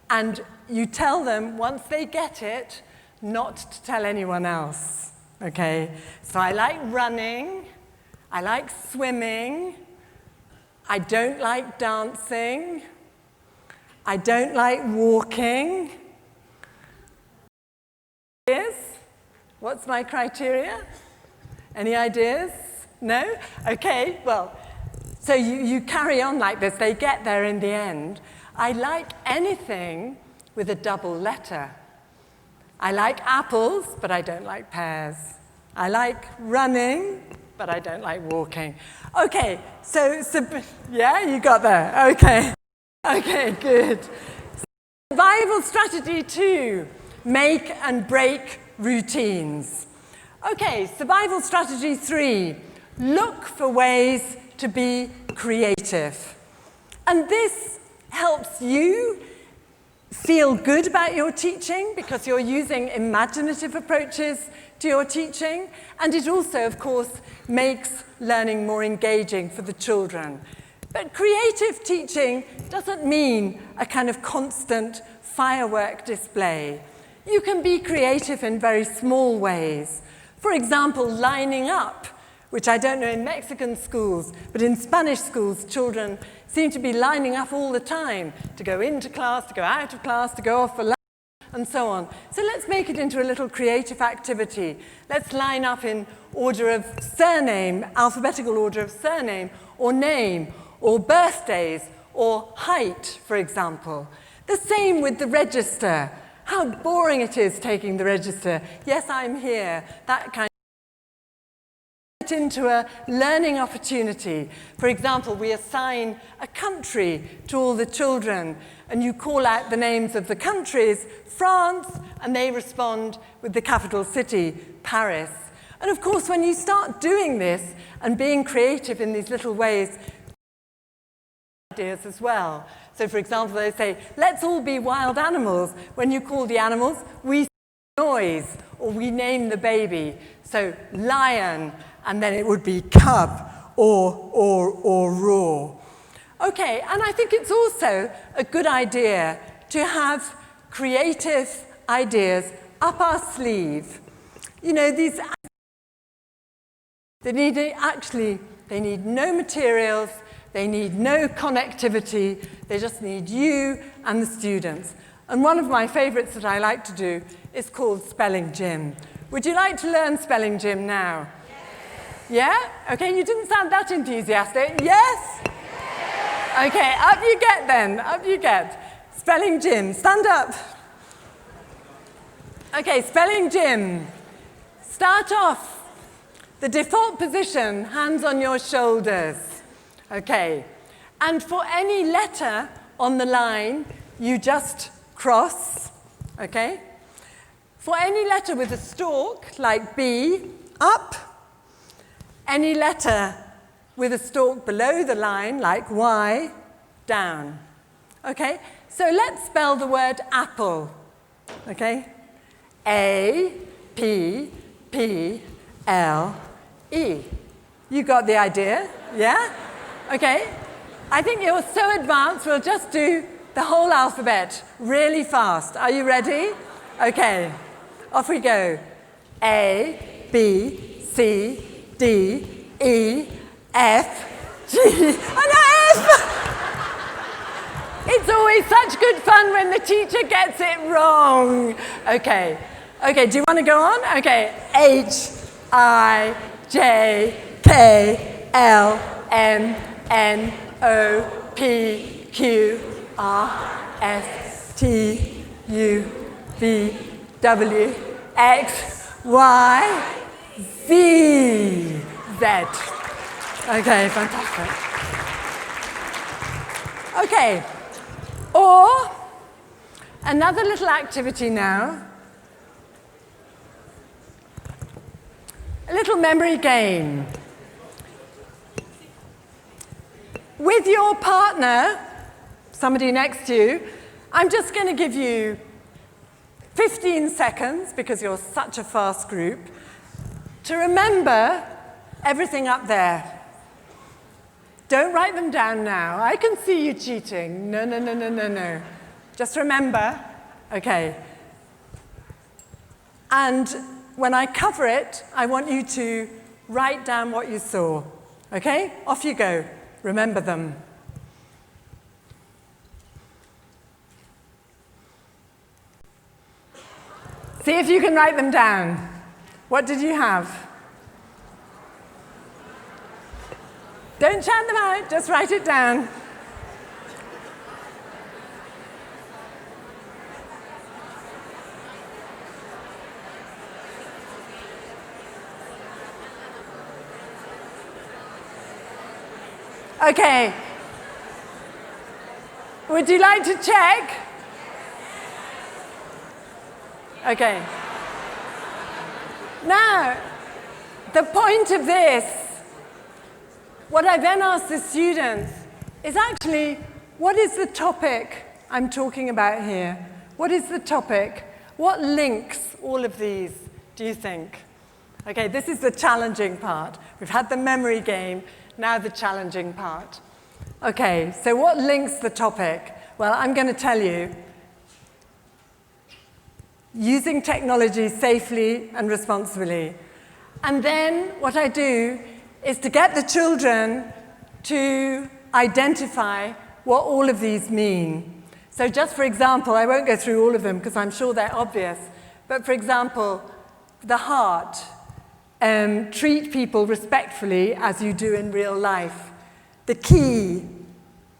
and you tell them, once they get it, not to tell anyone else, okay? So I like running, I like swimming, I don't like dancing, I don't like walking. What's my criteria? Any ideas? No? Okay, well, so you carry on like this. They get there in the end. I like anything with a double letter. I like apples, but I don't like pears. I like running, but I don't like walking. Okay, so yeah, you got there. Okay. Okay, good. Survival strategy 2, make and break routines. Okay, survival strategy 3, look for ways to be creative. And this helps you feel good about your teaching because you're using imaginative approaches to your teaching. And it also, of course, makes learning more engaging for the children. But creative teaching doesn't mean a kind of constant firework display. You can be creative in very small ways. For example, lining up, which I don't know in Mexican schools, but in Spanish schools, children seem to be lining up all the time to go into class, to go out of class, to go off for lunch, and so on. So let's make it into a little creative activity. Let's line up in order of surname, alphabetical order of surname, or name, or birthdays, or height, for example. The same with the register. How boring it is taking the register. Yes, I'm here. That kind of into a learning opportunity. For example, we assign a country to all the children, and you call out the names of the countries, France, and they respond with the capital city, Paris. And of course, when you start doing this and being creative in these little ways, ideas as well. So for example, they say, let's all be wild animals. When you call the animals, we noise, or we name the baby. So lion, and then it would be cub, or roar. Okay, and I think it's also a good idea to have creative ideas up our sleeve. You know, they need no materials, they need no connectivity, they just need you and the students. And one of my favorites that I like to do is called Spelling Gym. Would you like to learn Spelling Gym now? Yes. Yeah? Okay, you didn't sound that enthusiastic. Yes? Yes? Okay, up you get then, up you get. Spelling Gym, stand up. Okay, Spelling Gym. Start off. The default position, hands on your shoulders. Okay, and for any letter on the line, you just cross, okay? For any letter with a stalk, like B, up. Any letter with a stalk below the line, like Y, down. Okay, so let's spell the word apple, okay? A, P, P, L, E. You got the idea, yeah? Okay, I think you're so advanced, we'll just do the whole alphabet really fast. Are you ready? Okay, off we go. A, B, C, D, E, F, G, and F! It's always such good fun when the teacher gets it wrong. Okay, do you want to go on? Okay, H, I, J, K, L, M, N, O, P, Q, R, S, T, U, V, W, X, Y, Z. Okay, fantastic. Okay, or another little activity now. A little memory game. With your partner, somebody next to you, I'm just going to give you 15 seconds, because you're such a fast group, to remember everything up there. Don't write them down now. I can see you cheating. No, no, no, no, no, no. Just remember, okay. And when I cover it, I want you to write down what you saw. Okay? Off you go. Remember them. See if you can write them down. What did you have? Don't shout them out, just write it down. Okay. Would you like to check? Okay. Now, the point of this, what I then ask the students is actually, what is the topic I'm talking about here? What is the topic? What links all of these, do you think? Okay, this is the challenging part. We've had the memory game, now the challenging part. Okay, so what links the topic? Well, I'm going to tell you. Using technology safely and responsibly. And then what I do is to get the children to identify what all of these mean. So just for example, I won't go through all of them because I'm sure they're obvious, but for example, the heart. Treat people respectfully as you do in real life. The key.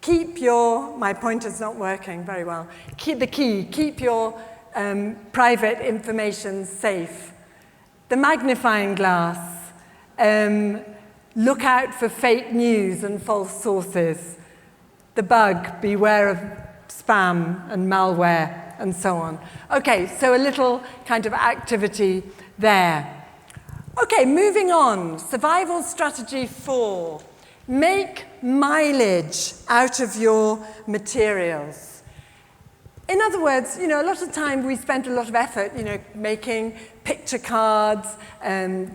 Keep your, my pointer's not working very well. Keep your private information safe. The magnifying glass. Look out for fake news and false sources. The bug, beware of spam and malware and so on. Okay, so a little kind of activity there. Okay, moving on. Survival strategy 4. Make mileage out of your materials. In other words, a lot of time we spend a lot of effort, making picture cards,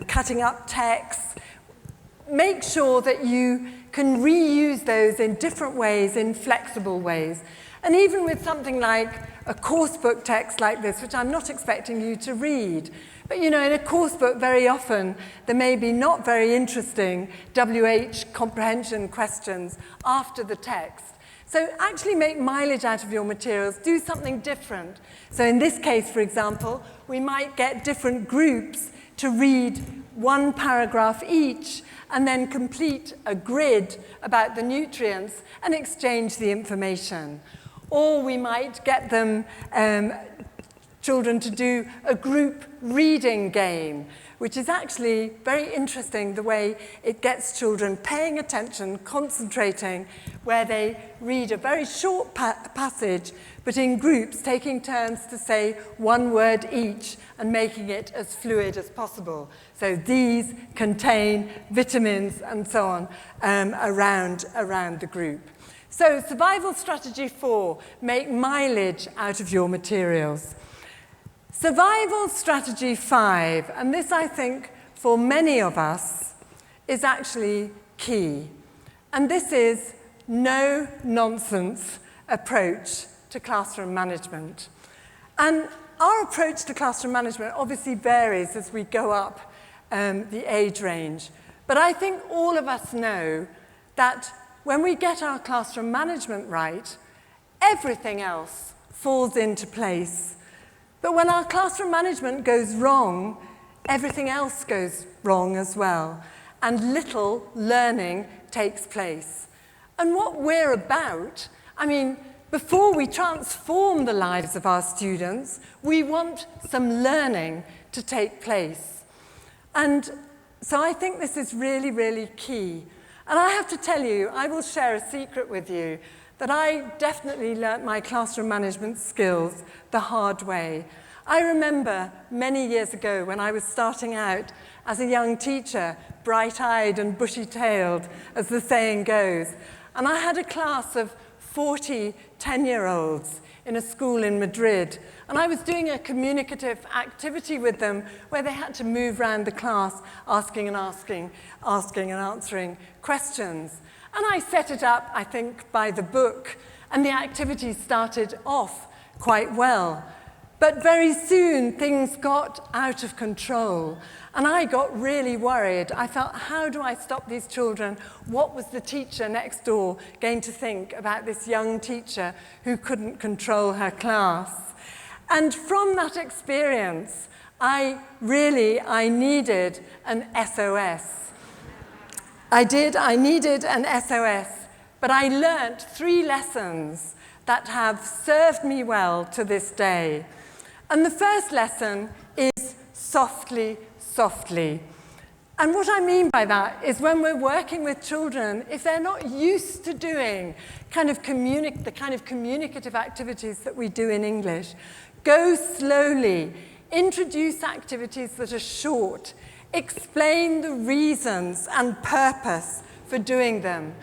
cutting up text. Make sure that you can reuse those in different ways, in flexible ways. And even with something like a course book text like this, which I'm not expecting you to read, but in a course book, very often, there may be not very interesting WH comprehension questions after the text. So actually make mileage out of your materials, do something different. So in this case, for example, we might get different groups to read one paragraph each and then complete a grid about the nutrients and exchange the information. Or we might get them, children to do a group reading game, which is actually very interesting, the way it gets children paying attention, concentrating, where they read a very short passage, but in groups, taking turns to say one word each and making it as fluid as possible. So these contain vitamins and so on around the group. So survival strategy 4, make mileage out of your materials. Survival strategy 5, and this I think for many of us is actually key. And this is no-nonsense approach to classroom management. And our approach to classroom management obviously varies as we go up the age range. But I think all of us know that when we get our classroom management right, everything else falls into place. But when our classroom management goes wrong, everything else goes wrong as well, and little learning takes place. And what we're about, before we transform the lives of our students, we want some learning to take place. And so I think this is really, really key. And I have to tell you, I will share a secret with you, that I definitely learnt my classroom management skills the hard way. I remember many years ago when I was starting out as a young teacher, bright-eyed and bushy-tailed, as the saying goes, and I had a class of 40 10-year-olds in a school in Madrid. And I was doing a communicative activity with them where they had to move around the class asking and answering questions. And I set it up, I think, by the book, and the activity started off quite well. But very soon, things got out of control, and I got really worried. I felt, how do I stop these children? What was the teacher next door going to think about this young teacher who couldn't control her class? And from that experience, I needed an SOS. I needed an SOS, but I learnt 3 lessons that have served me well to this day. And the first lesson is softly, softly. And what I mean by that is when we're working with children, if they're not used to doing the kind of communicative activities that we do in English, go slowly, introduce activities that are short, explain the reasons and purpose for doing them.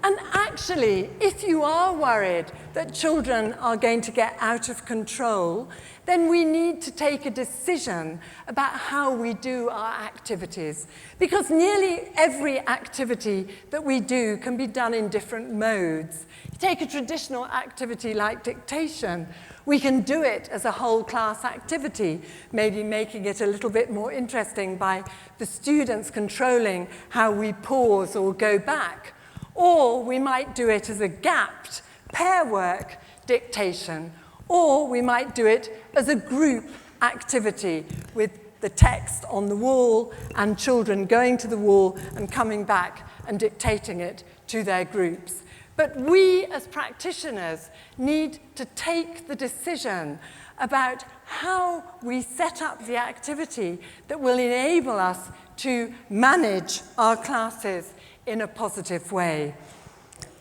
And actually, if you are worried that children are going to get out of control, then we need to take a decision about how we do our activities. Because nearly every activity that we do can be done in different modes. You take a traditional activity like dictation, we can do it as a whole class activity, maybe making it a little bit more interesting by the students controlling how we pause or go back. Or we might do it as a gapped pair work dictation. Or we might do it as a group activity with the text on the wall and children going to the wall and coming back and dictating it to their groups. But we as practitioners need to take the decision about how we set up the activity that will enable us to manage our classes in a positive way.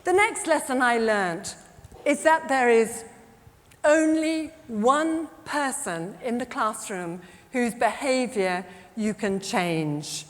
The next lesson I learned is that there is only one person in the classroom whose behavior you can change.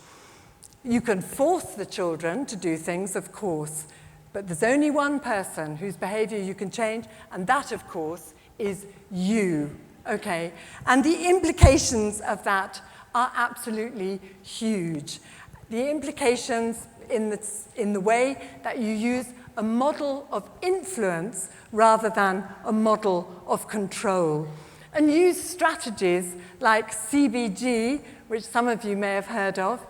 You can force the children to do things, of course, but there's only one person whose behavior you can change, and that, of course, is you, okay? And the implications of that are absolutely huge. The implications in the way that you use a model of influence rather than a model of control. And use strategies like CBG, which some of you may have heard of.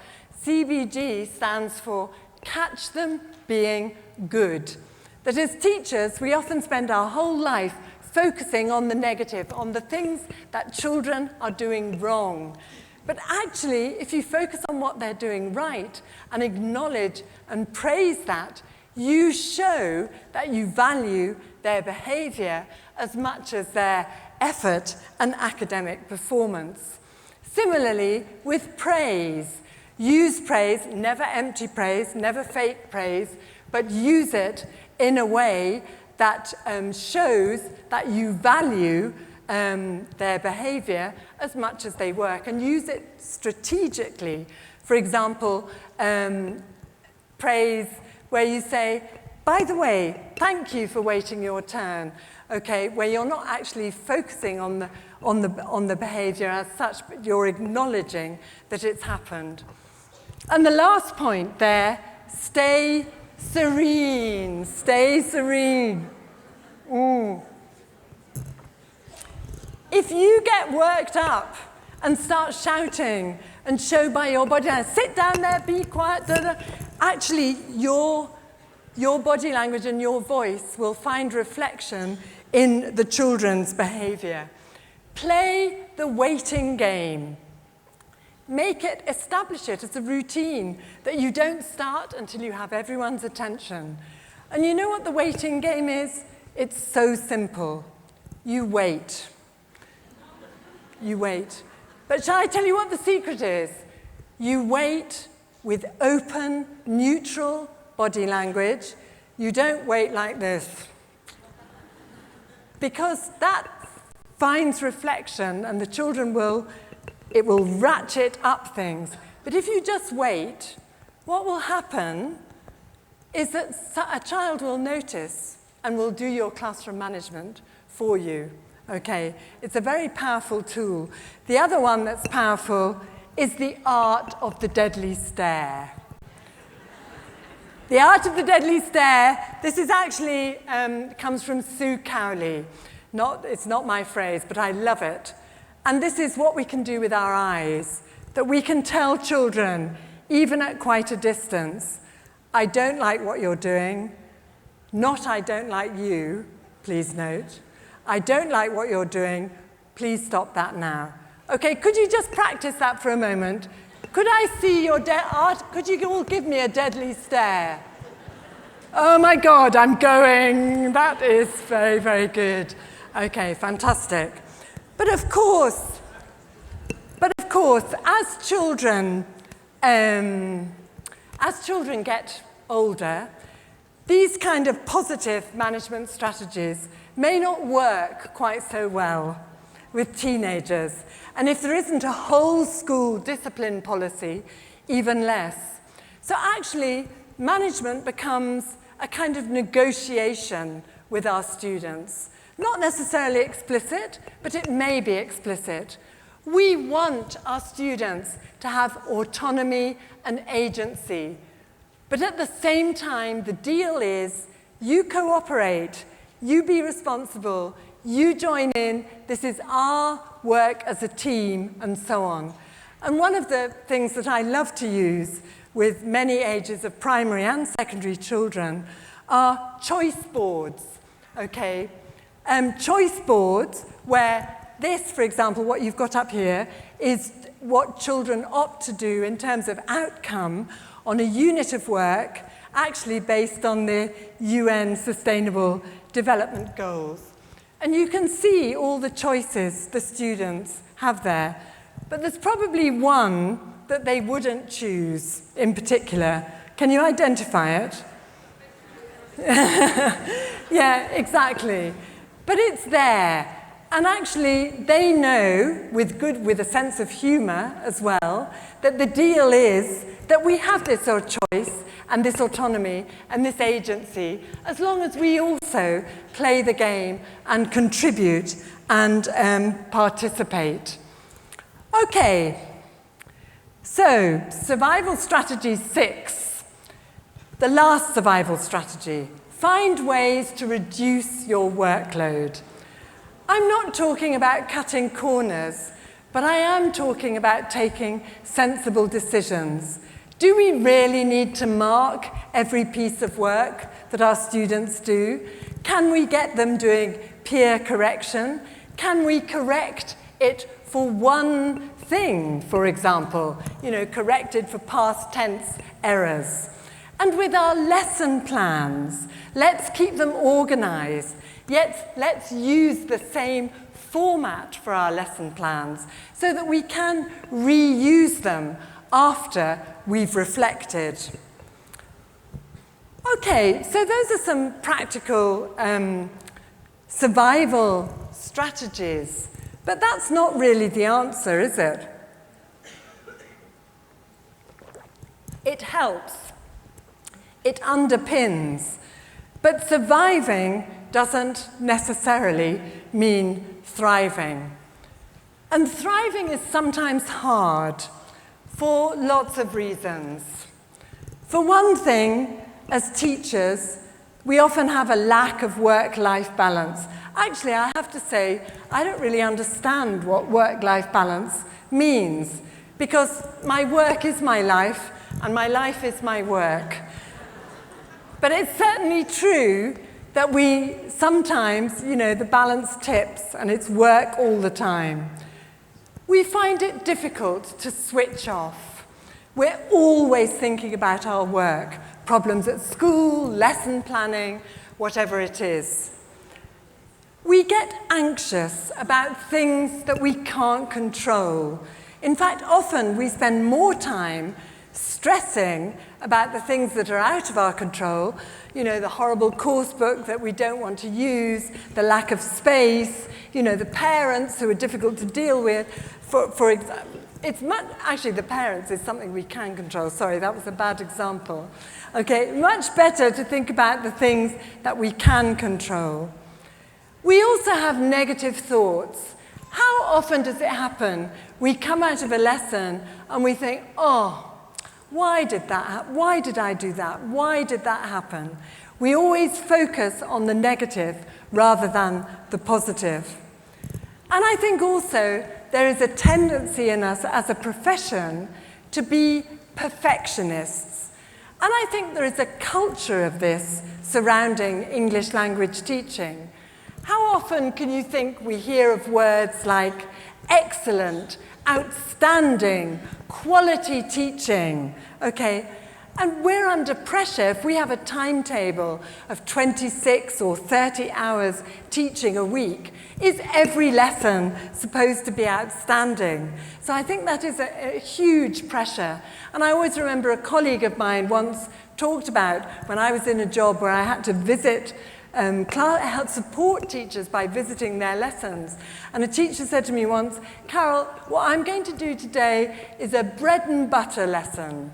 CBG stands for catch them being good. That as teachers, we often spend our whole life focusing on the negative, on the things that children are doing wrong. But actually, if you focus on what they're doing right and acknowledge and praise that, you show that you value their behavior as much as their effort and academic performance. Similarly, with praise, use praise, never empty praise, never fake praise, but use it in a way that shows that you value their behavior as much as they work, and use it strategically. For example, praise where you say, by the way, thank you for waiting your turn, okay, where you're not actually focusing on the behavior as such, but you're acknowledging that it's happened. And the last point there, stay serene, stay serene. If you get worked up and start shouting and show by your body language, sit down there, be quiet, actually your body language and your voice will find reflection in the children's behavior. Play the waiting game. Establish it as a routine that you don't start until you have everyone's attention. And you know what the waiting game is? It's so simple. You wait. You wait. But shall I tell you what the secret is? You wait with open, neutral body language. You don't wait like this. Because that finds reflection and the children will ratchet up things. But if you just wait, what will happen is that a child will notice and will do your classroom management for you. Okay, it's a very powerful tool. The other one that's powerful is the art of the deadly stare. The art of the deadly stare, this is actually, comes from Sue Cowley. It's not my phrase, but I love it. And this is what we can do with our eyes, that we can tell children, even at quite a distance, I don't like what you're doing, not I don't like you, please note. I don't like what you're doing, please stop that now. Okay, could you just practice that for a moment? Could I see your art? Could you all give me a deadly stare? Oh my God, I'm going. That is very, very good. Okay, fantastic. But of course, as children get older, these kind of positive management strategies may not work quite so well with teenagers. And if there isn't a whole school discipline policy, even less. So actually, management becomes a kind of negotiation with our students. Not necessarily explicit, but it may be explicit. We want our students to have autonomy and agency. But at the same time, the deal is you cooperate, you be responsible, you join in, this is our work as a team, and so on. And one of the things that I love to use with many ages of primary and secondary children are choice boards, okay? Choice boards where this, for example, what you've got up here, is what children opt to do in terms of outcome on a unit of work, actually based on the UN Sustainable Development Goals. And you can see all the choices the students have there. But there's probably one that they wouldn't choose in particular. Can you identify it? Yeah, exactly. But it's there. And actually, they know, with a sense of humor as well, that the deal is that we have this sort of choice and this autonomy and this agency, as long as we also play the game and contribute and participate. Okay, so survival strategy 6, the last survival strategy. Find ways to reduce your workload. I'm not talking about cutting corners, but I am talking about taking sensible decisions. Do we really need to mark every piece of work that our students do? Can we get them doing peer correction? Can we correct it for one thing, for example, corrected for past tense errors? And with our lesson plans, let's keep them organized. Yet let's use the same format for our lesson plans so that we can reuse them after we've reflected. Okay, so those are some practical survival strategies. But that's not really the answer, is it? It helps. It underpins. But surviving doesn't necessarily mean thriving. And thriving is sometimes hard for lots of reasons. For one thing, as teachers, we often have a lack of work-life balance. Actually, I have to say, I don't really understand what work-life balance means, because my work is my life, and my life is my work. But it's certainly true that we sometimes, the balance tips and it's work all the time. We find it difficult to switch off. We're always thinking about our work, problems at school, lesson planning, whatever it is. We get anxious about things that we can't control. In fact, often we spend more time stressing about the things that are out of our control, the horrible course book that we don't want to use, the lack of space, the parents who are difficult to deal with. For example, actually the parents is something we can control. Sorry, that was a bad example. Okay, much better to think about the things that we can control. We also have negative thoughts. How often does it happen? We come out of a lesson and we think, oh, why did I do that? Why did that happen? We always focus on the negative rather than the positive. And I think also there is a tendency in us as a profession to be perfectionists. And I think there is a culture of this surrounding English language teaching. How often can you think we hear of words like excellent, outstanding, quality teaching, okay? And we're under pressure if we have a timetable of 26 or 30 hours teaching a week. Is every lesson supposed to be outstanding? So I think that is a huge pressure. And I always remember a colleague of mine once talked about when I was in a job where I had to visit help support teachers by visiting their lessons. And a teacher said to me once, Carol, what I'm going to do today is a bread and butter lesson.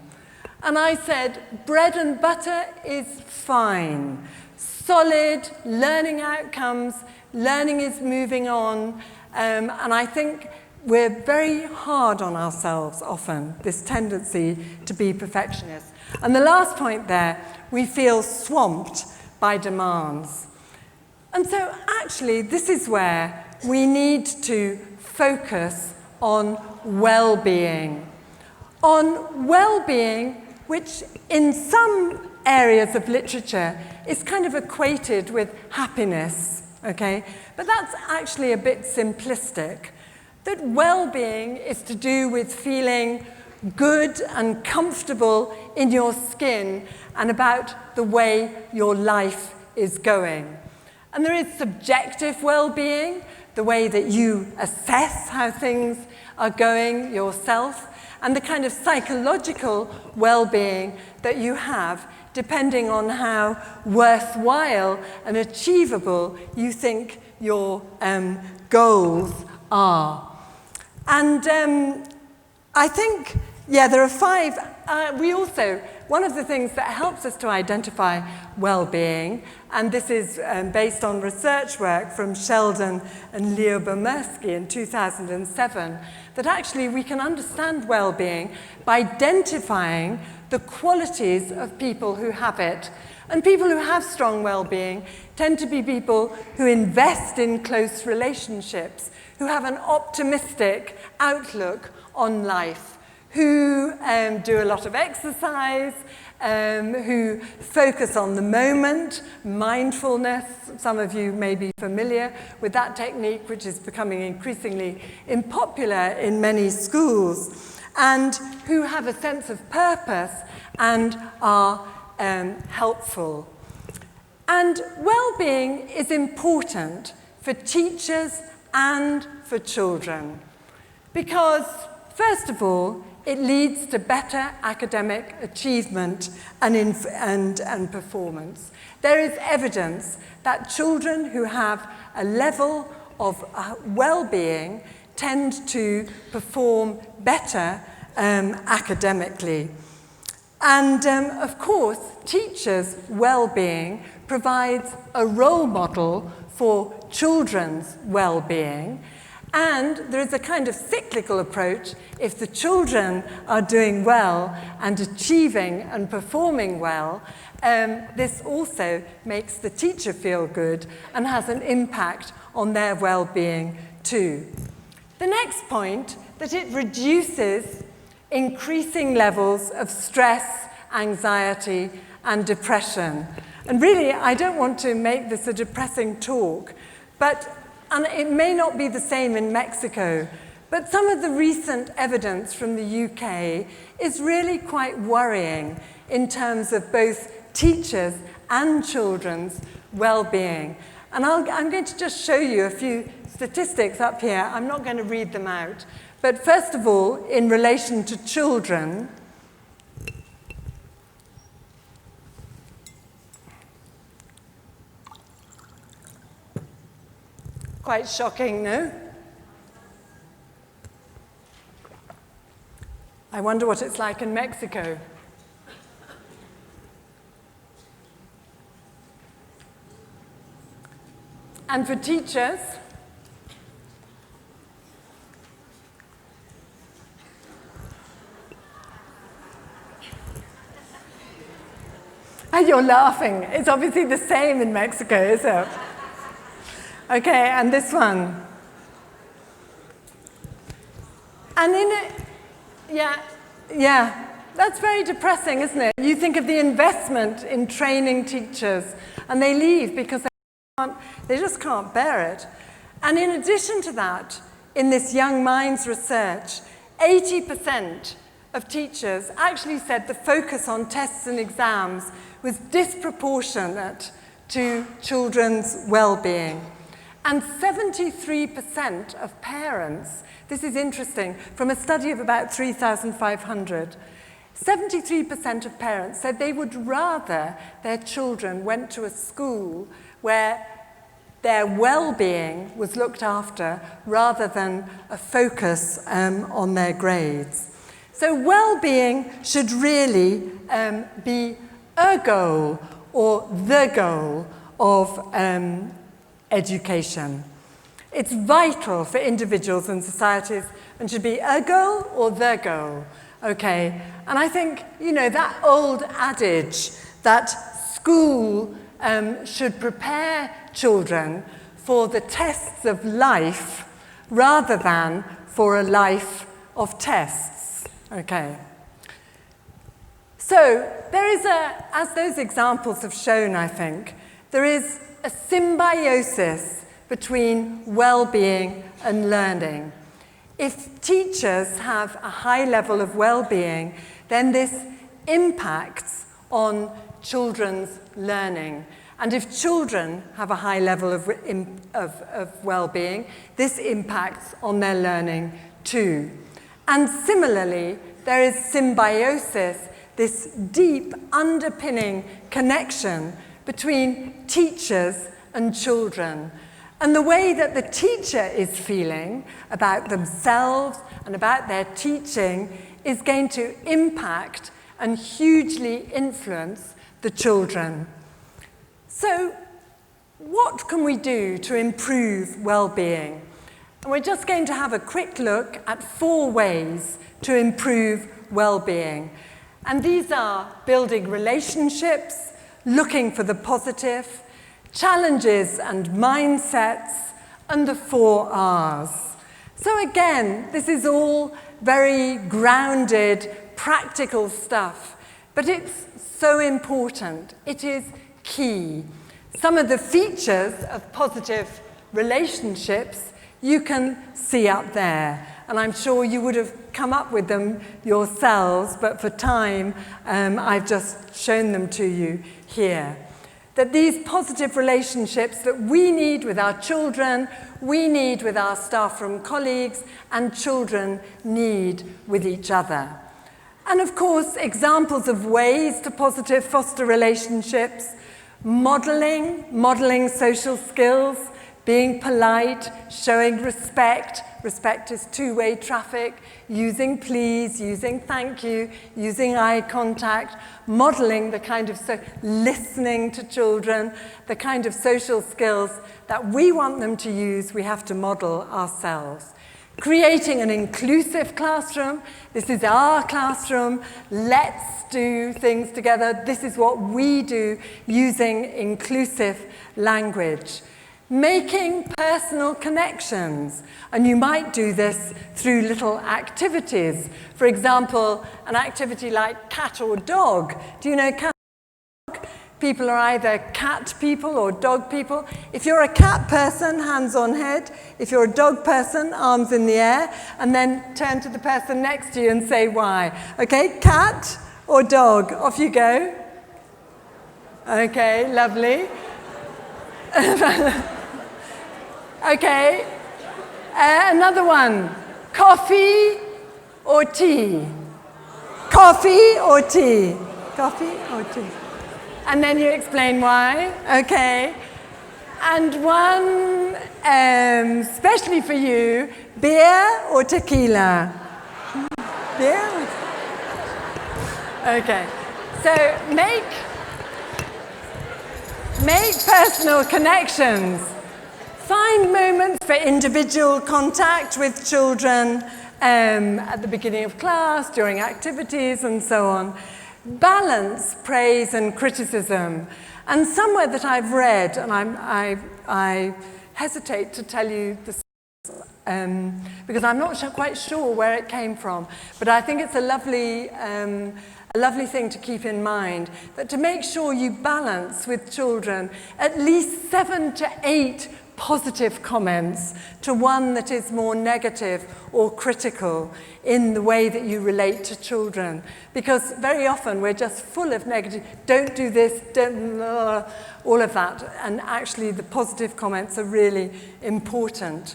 And I said, bread and butter is fine. Solid, learning outcomes, learning is moving on. And I think we're very hard on ourselves often, this tendency to be perfectionists. And the last point there, we feel swamped by demands. And so actually, this is where we need to focus on well-being. On well-being, which in some areas of literature is kind of equated with happiness, okay? But that's actually a bit simplistic. That well-being is to do with feeling good and comfortable in your skin and about the way your life is going. And there is subjective well-being, the way that you assess how things are going yourself, and the kind of psychological well-being that you have depending on how worthwhile and achievable you think your goals are. And I think, there are 5. One of the things that helps us to identify well-being, and this is based on research work from Sheldon and Lyubomirsky in 2007, that actually we can understand well-being by identifying the qualities of people who have it. And people who have strong well-being tend to be people who invest in close relationships, who have an optimistic outlook on life, who do a lot of exercise, who focus on the moment, mindfulness. Some of you may be familiar with that technique, which is becoming increasingly unpopular in many schools, and who have a sense of purpose and are helpful. And well-being is important for teachers and for children because, first of all, it leads to better academic achievement and performance. There is evidence that children who have a level of well-being tend to perform better academically. And of course, teachers' well-being provides a role model for children's well-being. And there is a kind of cyclical approach. If the children are doing well and achieving and performing well, this also makes the teacher feel good and has an impact on their well-being too. The next point, that it reduces increasing levels of stress, anxiety, and depression. And really, I don't want to make this a depressing talk, and it may not be the same in Mexico, but some of the recent evidence from the UK is really quite worrying in terms of both teachers and children's well-being. And I'm going to just show you a few statistics up here. I'm not going to read them out. But first of all, in relation to children, quite shocking, no? I wonder what it's like in Mexico. And for teachers, you're laughing. It's obviously the same in Mexico, is it? Okay, and this one. And in it, yeah, that's very depressing, isn't it? You think of the investment in training teachers, and they leave because they just can't bear it. And in addition to that, in this Young Minds research, 80% of teachers actually said the focus on tests and exams was disproportionate to children's well-being. And 73% of parents, this is interesting, from a study of about 3,500, 73% of parents said they would rather their children went to a school where their well-being was looked after rather than a focus on their grades. So well-being should really be a goal or the goal of education. It's vital for individuals and societies and should be a goal or the goal. Okay, and I think, you know, that old adage that school should prepare children for the tests of life rather than for a life of tests. Okay. So there is as those examples have shown, I think, there is a symbiosis between well-being and learning. If teachers have a high level of well-being, then this impacts on children's learning. And if children have a high level of well-being, this impacts on their learning too. And similarly, there is symbiosis, this deep underpinning connection between teachers and children. And the way that the teacher is feeling about themselves and about their teaching is going to impact and hugely influence the children. So, what can we do to improve well-being? And we're just going to have a quick look at 4 ways to improve well-being. And these are building relationships, looking for the positive, challenges and mindsets, and the 4 R's. So again, this is all very grounded, practical stuff, but it's so important. It is key. Some of the features of positive relationships you can see up there, and I'm sure you would have come up with them yourselves, but for time, I've just shown them to you here. That these positive relationships that we need with our children, we need with our staff from colleagues, and children need with each other. And of course, examples of ways to positive foster relationships, modeling social skills, being polite, showing respect. Respect is 2-way traffic, using please, using thank you, using eye contact, modeling the kind of listening to children, the kind of social skills that we want them to use, we have to model ourselves. Creating an inclusive classroom. This is our classroom. Let's do things together. This is what we do using inclusive language. Making personal connections, and you might do this through little activities. For example, an activity like cat or dog. Do you know cat or dog? People are either cat people or dog people. If you're a cat person, hands on head. If you're a dog person, arms in the air, and then turn to the person next to you and say why. Okay, cat or dog? Off you go. Okay, lovely. Okay, another one. Coffee or tea? Coffee or tea? Coffee or tea? And then you explain why. Okay. And one, especially for you, beer or tequila? Beer? Okay. So make personal connections. Find moments for individual contact with children at the beginning of class, during activities, and so on. Balance praise and criticism. And somewhere that I've read, and I hesitate to tell you this because I'm not quite sure where it came from, but I think it's a lovely thing to keep in mind, that to make sure you balance with children at least 7 to 8 positive comments to one that is more negative or critical in the way that you relate to children. Because very often we're just full of negative, don't do this, don't, all of that. And actually the positive comments are really important.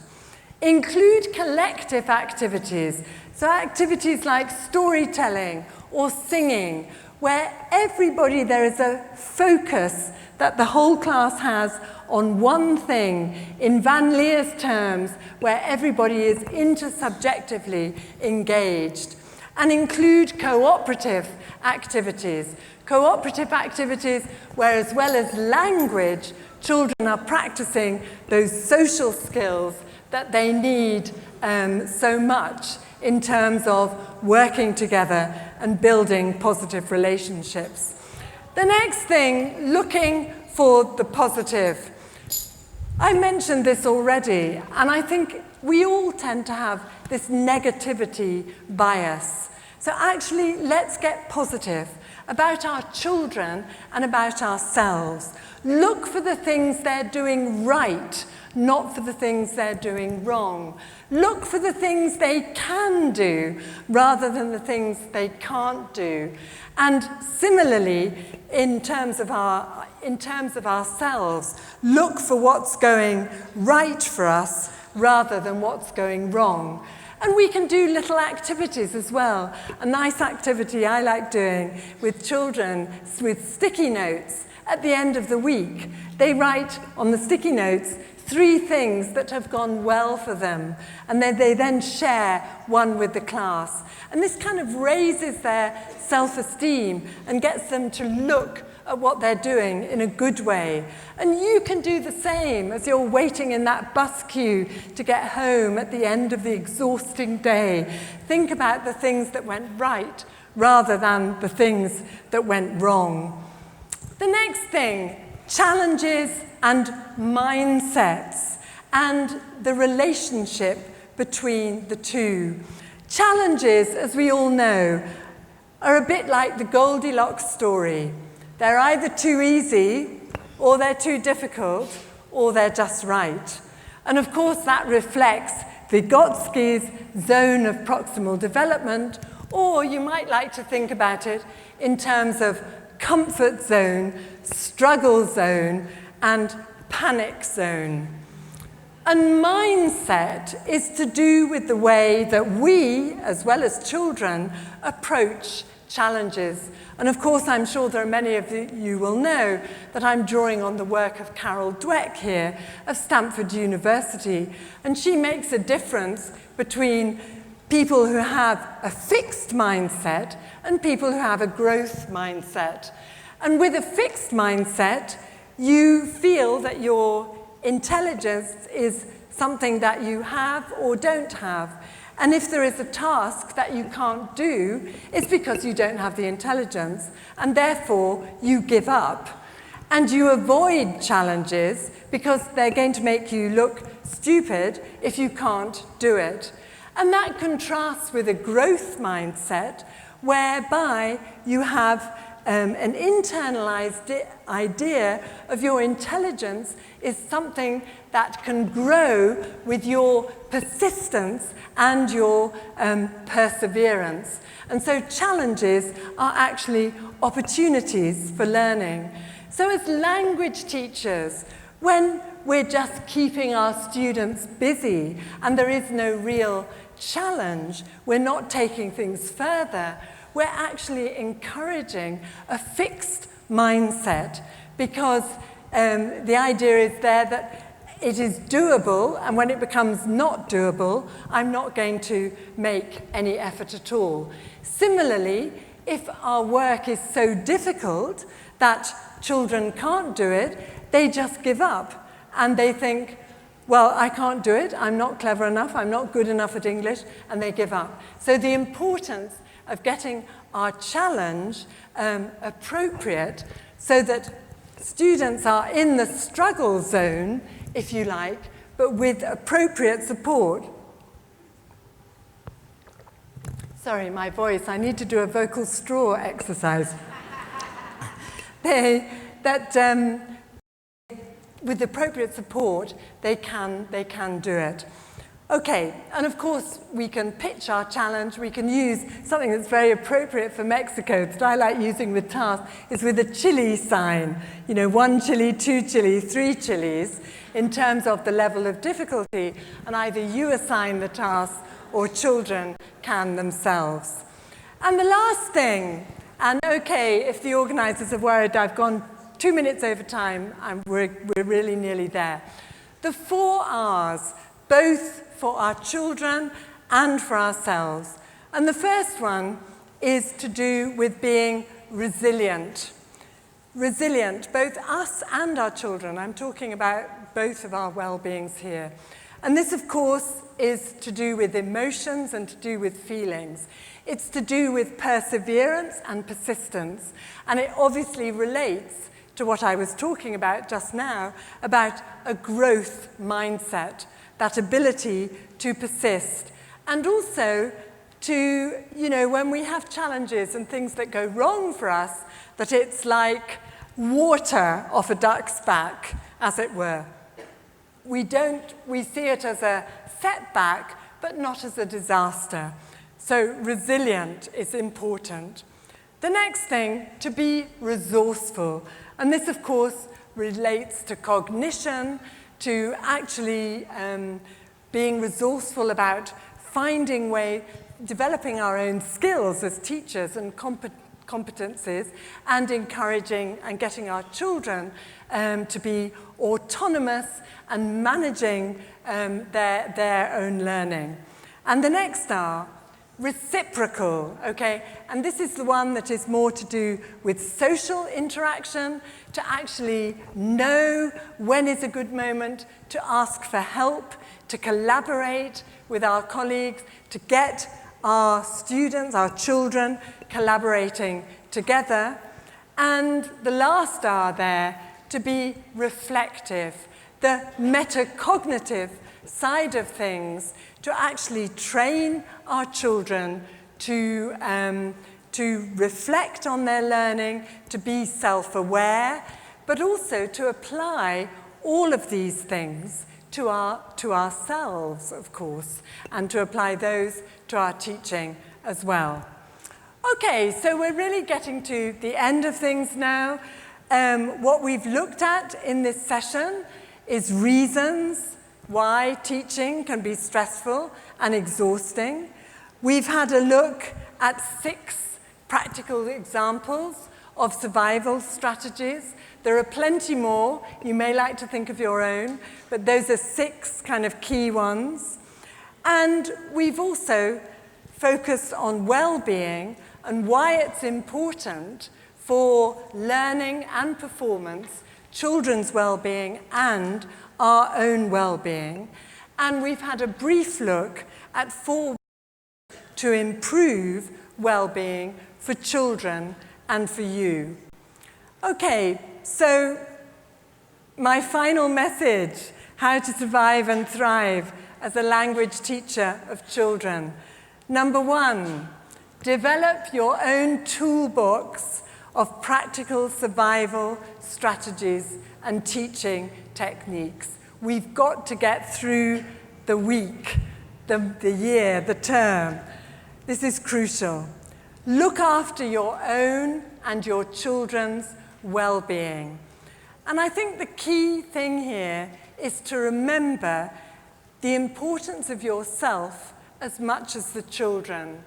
Include collective activities. So activities like storytelling or singing, where everybody, there is a focus that the whole class has on one thing, in Van Leer's terms, where everybody is intersubjectively engaged. And include cooperative activities. Cooperative activities where, as well as language, children are practicing those social skills that they need so much in terms of working together and building positive relationships. The next thing, looking for the positive. I mentioned this already, and I think we all tend to have this negativity bias. So actually, let's get positive about our children and about ourselves. Look for the things they're doing right, not for the things they're doing wrong. Look for the things they can do rather than the things they can't do. And similarly, in terms of ourselves, look for what's going right for us rather than what's going wrong. And we can do little activities as well. A nice activity I like doing with children with sticky notes. At the end of the week, they write on the sticky notes 3 things that have gone well for them, and they then share one with the class. And this kind of raises their self-esteem and gets them to look at what they're doing in a good way. And you can do the same as you're waiting in that bus queue to get home at the end of the exhausting day. Think about the things that went right rather than the things that went wrong. The next thing, challenges and mindsets and the relationship between the two. Challenges, as we all know, are a bit like the Goldilocks story. They're either too easy, or they're too difficult, or they're just right. And of course that reflects Vygotsky's zone of proximal development, or you might like to think about it in terms of comfort zone, struggle zone, and panic zone. And mindset is to do with the way that we, as well as children, approach challenges. And of course, I'm sure there are many of you will know that I'm drawing on the work of Carol Dweck here of Stanford University. And she makes a difference between people who have a fixed mindset and people who have a growth mindset. And with a fixed mindset, you feel that your intelligence is something that you have or don't have. And if there is a task that you can't do, it's because you don't have the intelligence, and therefore you give up. And you avoid challenges because they're going to make you look stupid if you can't do it. And that contrasts with a growth mindset, whereby you have an internalized idea of your intelligence is something that can grow with your persistence and your perseverance. And so challenges are actually opportunities for learning. So as language teachers, when we're just keeping our students busy and there is no real challenge, we're not taking things further, we're actually encouraging a fixed mindset, because the idea is there that it is doable, and when it becomes not doable, I'm not going to make any effort at all. Similarly, if our work is so difficult that children can't do it, they just give up, and they think, well, I can't do it, I'm not clever enough, I'm not good enough at English, and they give up. So the importance of getting our challenge appropriate so that students are in the struggle zone, if you like, but with appropriate support. Sorry, my voice, I need to do a vocal straw exercise. With appropriate support, they can do it. Okay, and of course, we can pitch our challenge. We can use something that's very appropriate for Mexico, that I like using with tasks, is with a chili sign. You know, 1 chili, 2 chilies, 3 chilies, in terms of the level of difficulty, and either you assign the task or children can themselves. And the last thing, and okay, if the organizers are worried I've gone 2 minutes over time, we're really nearly there. The 4 R's, both for our children and for ourselves. And the first one is to do with being resilient. Resilient, both us and our children. I'm talking about both of our well-beings here. And this, of course, is to do with emotions and to do with feelings. It's to do with perseverance and persistence. And it obviously relates to what I was talking about just now, about a growth mindset, that ability to persist. And also to, you know, when we have challenges and things that go wrong for us, that it's like water off a duck's back, as it were. We see it as a setback, but not as a disaster. So resilient is important. The next thing, to be resourceful. And this, of course, relates to cognition, to actually being resourceful about finding developing our own skills as teachers and competencies, and encouraging and getting our children to be autonomous and managing their own learning. And the next are reciprocal, okay? And this is the one that is more to do with social interaction, to actually know when is a good moment to ask for help, to collaborate with our colleagues, to get our students, our children, collaborating together. And the last R there, to be reflective, the metacognitive side of things, to actually train our children to reflect on their learning, to be self-aware, but also to apply all of these things to ourselves, of course, and to apply those to our teaching as well. Okay, so we're really getting to the end of things now. What we've looked at in this session is reasons why teaching can be stressful and exhausting. We've had a look at 6 practical examples of survival strategies. There are plenty more. You may like to think of your own, but those are 6 kind of key ones. And we've also focused on well-being and why it's important for learning and performance, children's well-being and our own well-being. And we've had a brief look at 4 ways to improve well-being for children and for you. Okay, so my final message, how to survive and thrive as a language teacher of children. Number 1, develop your own toolbox of practical survival strategies and teaching techniques. We've got to get through the week, the year, the term. This is crucial. Look after your own and your children's well-being. And I think the key thing here is to remember the importance of yourself as much as the children.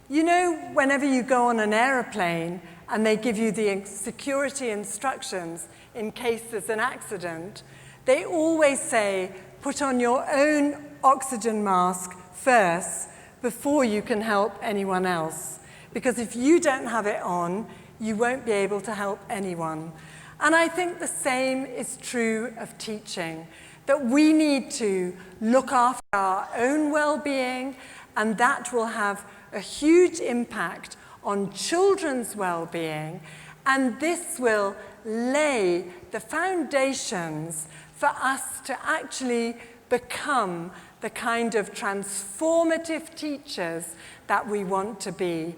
You know, whenever you go on an aeroplane and they give you the security instructions in case there's an accident, they always say, put on your own oxygen mask first before you can help anyone else. Because if you don't have it on, you won't be able to help anyone. And I think the same is true of teaching, that we need to look after our own well-being, and that will have a huge impact on children's well-being, and this will lay the foundations for us to actually become the kind of transformative teachers that we want to be.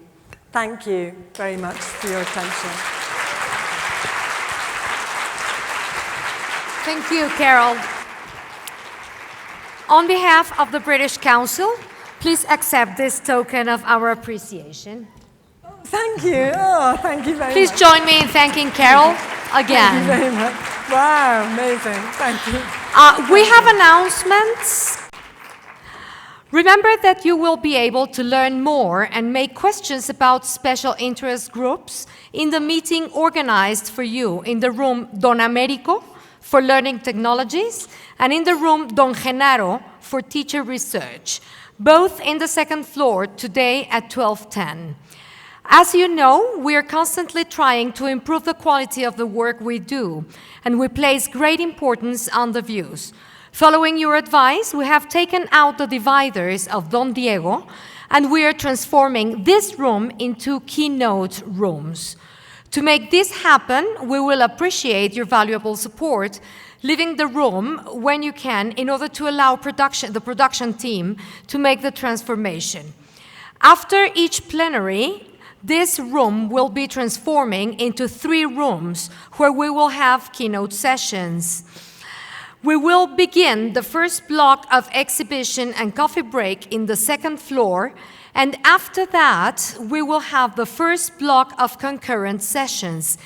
Thank you very much for your attention. Thank you, Carol. On behalf of the British Council, please accept this token of our appreciation. Thank you. Oh, thank you very Please much. join me in thanking Carol again. Thank you very much. Wow, amazing. Thank you. We have announcements. Remember that you will be able to learn more and make questions about special interest groups in the meeting organized for you in the room Don Americo for learning technologies and in the room Don Genaro for teacher research, both in the second floor today at 12:10. As you know, we are constantly trying to improve the quality of the work we do, and we place great importance on the views. Following your advice, we have taken out the dividers of Don Diego, and we are transforming this room into keynote rooms. To make this happen, we will appreciate your valuable support, leaving the room when you can in order to allow the production team to make the transformation. After each plenary, this room will be transforming into 3 rooms where we will have keynote sessions. We will begin the first block of exhibition and coffee break in the second floor, and after that, we will have the first block of concurrent sessions.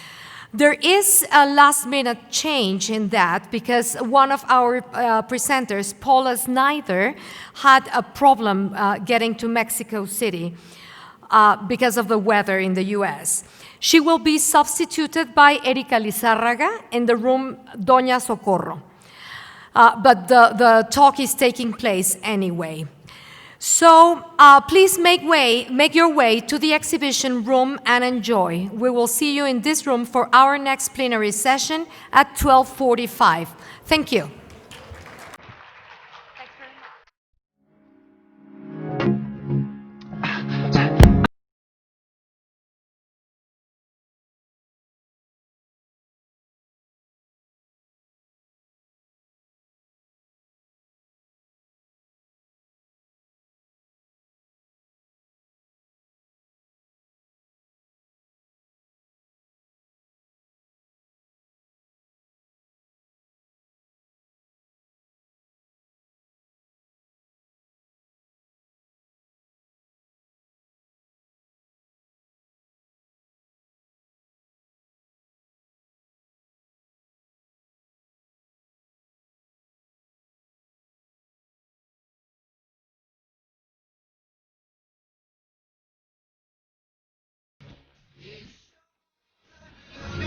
There is a last-minute change in that because one of our presenters, Paula Snyder, had a problem getting to Mexico City because of the weather in the US. She will be substituted by Erika Lizárraga in the room Doña Socorro. But the talk is taking place anyway. So please make your way to the exhibition room and enjoy. We will see you in this room for our next plenary session at 12:45. Thank you.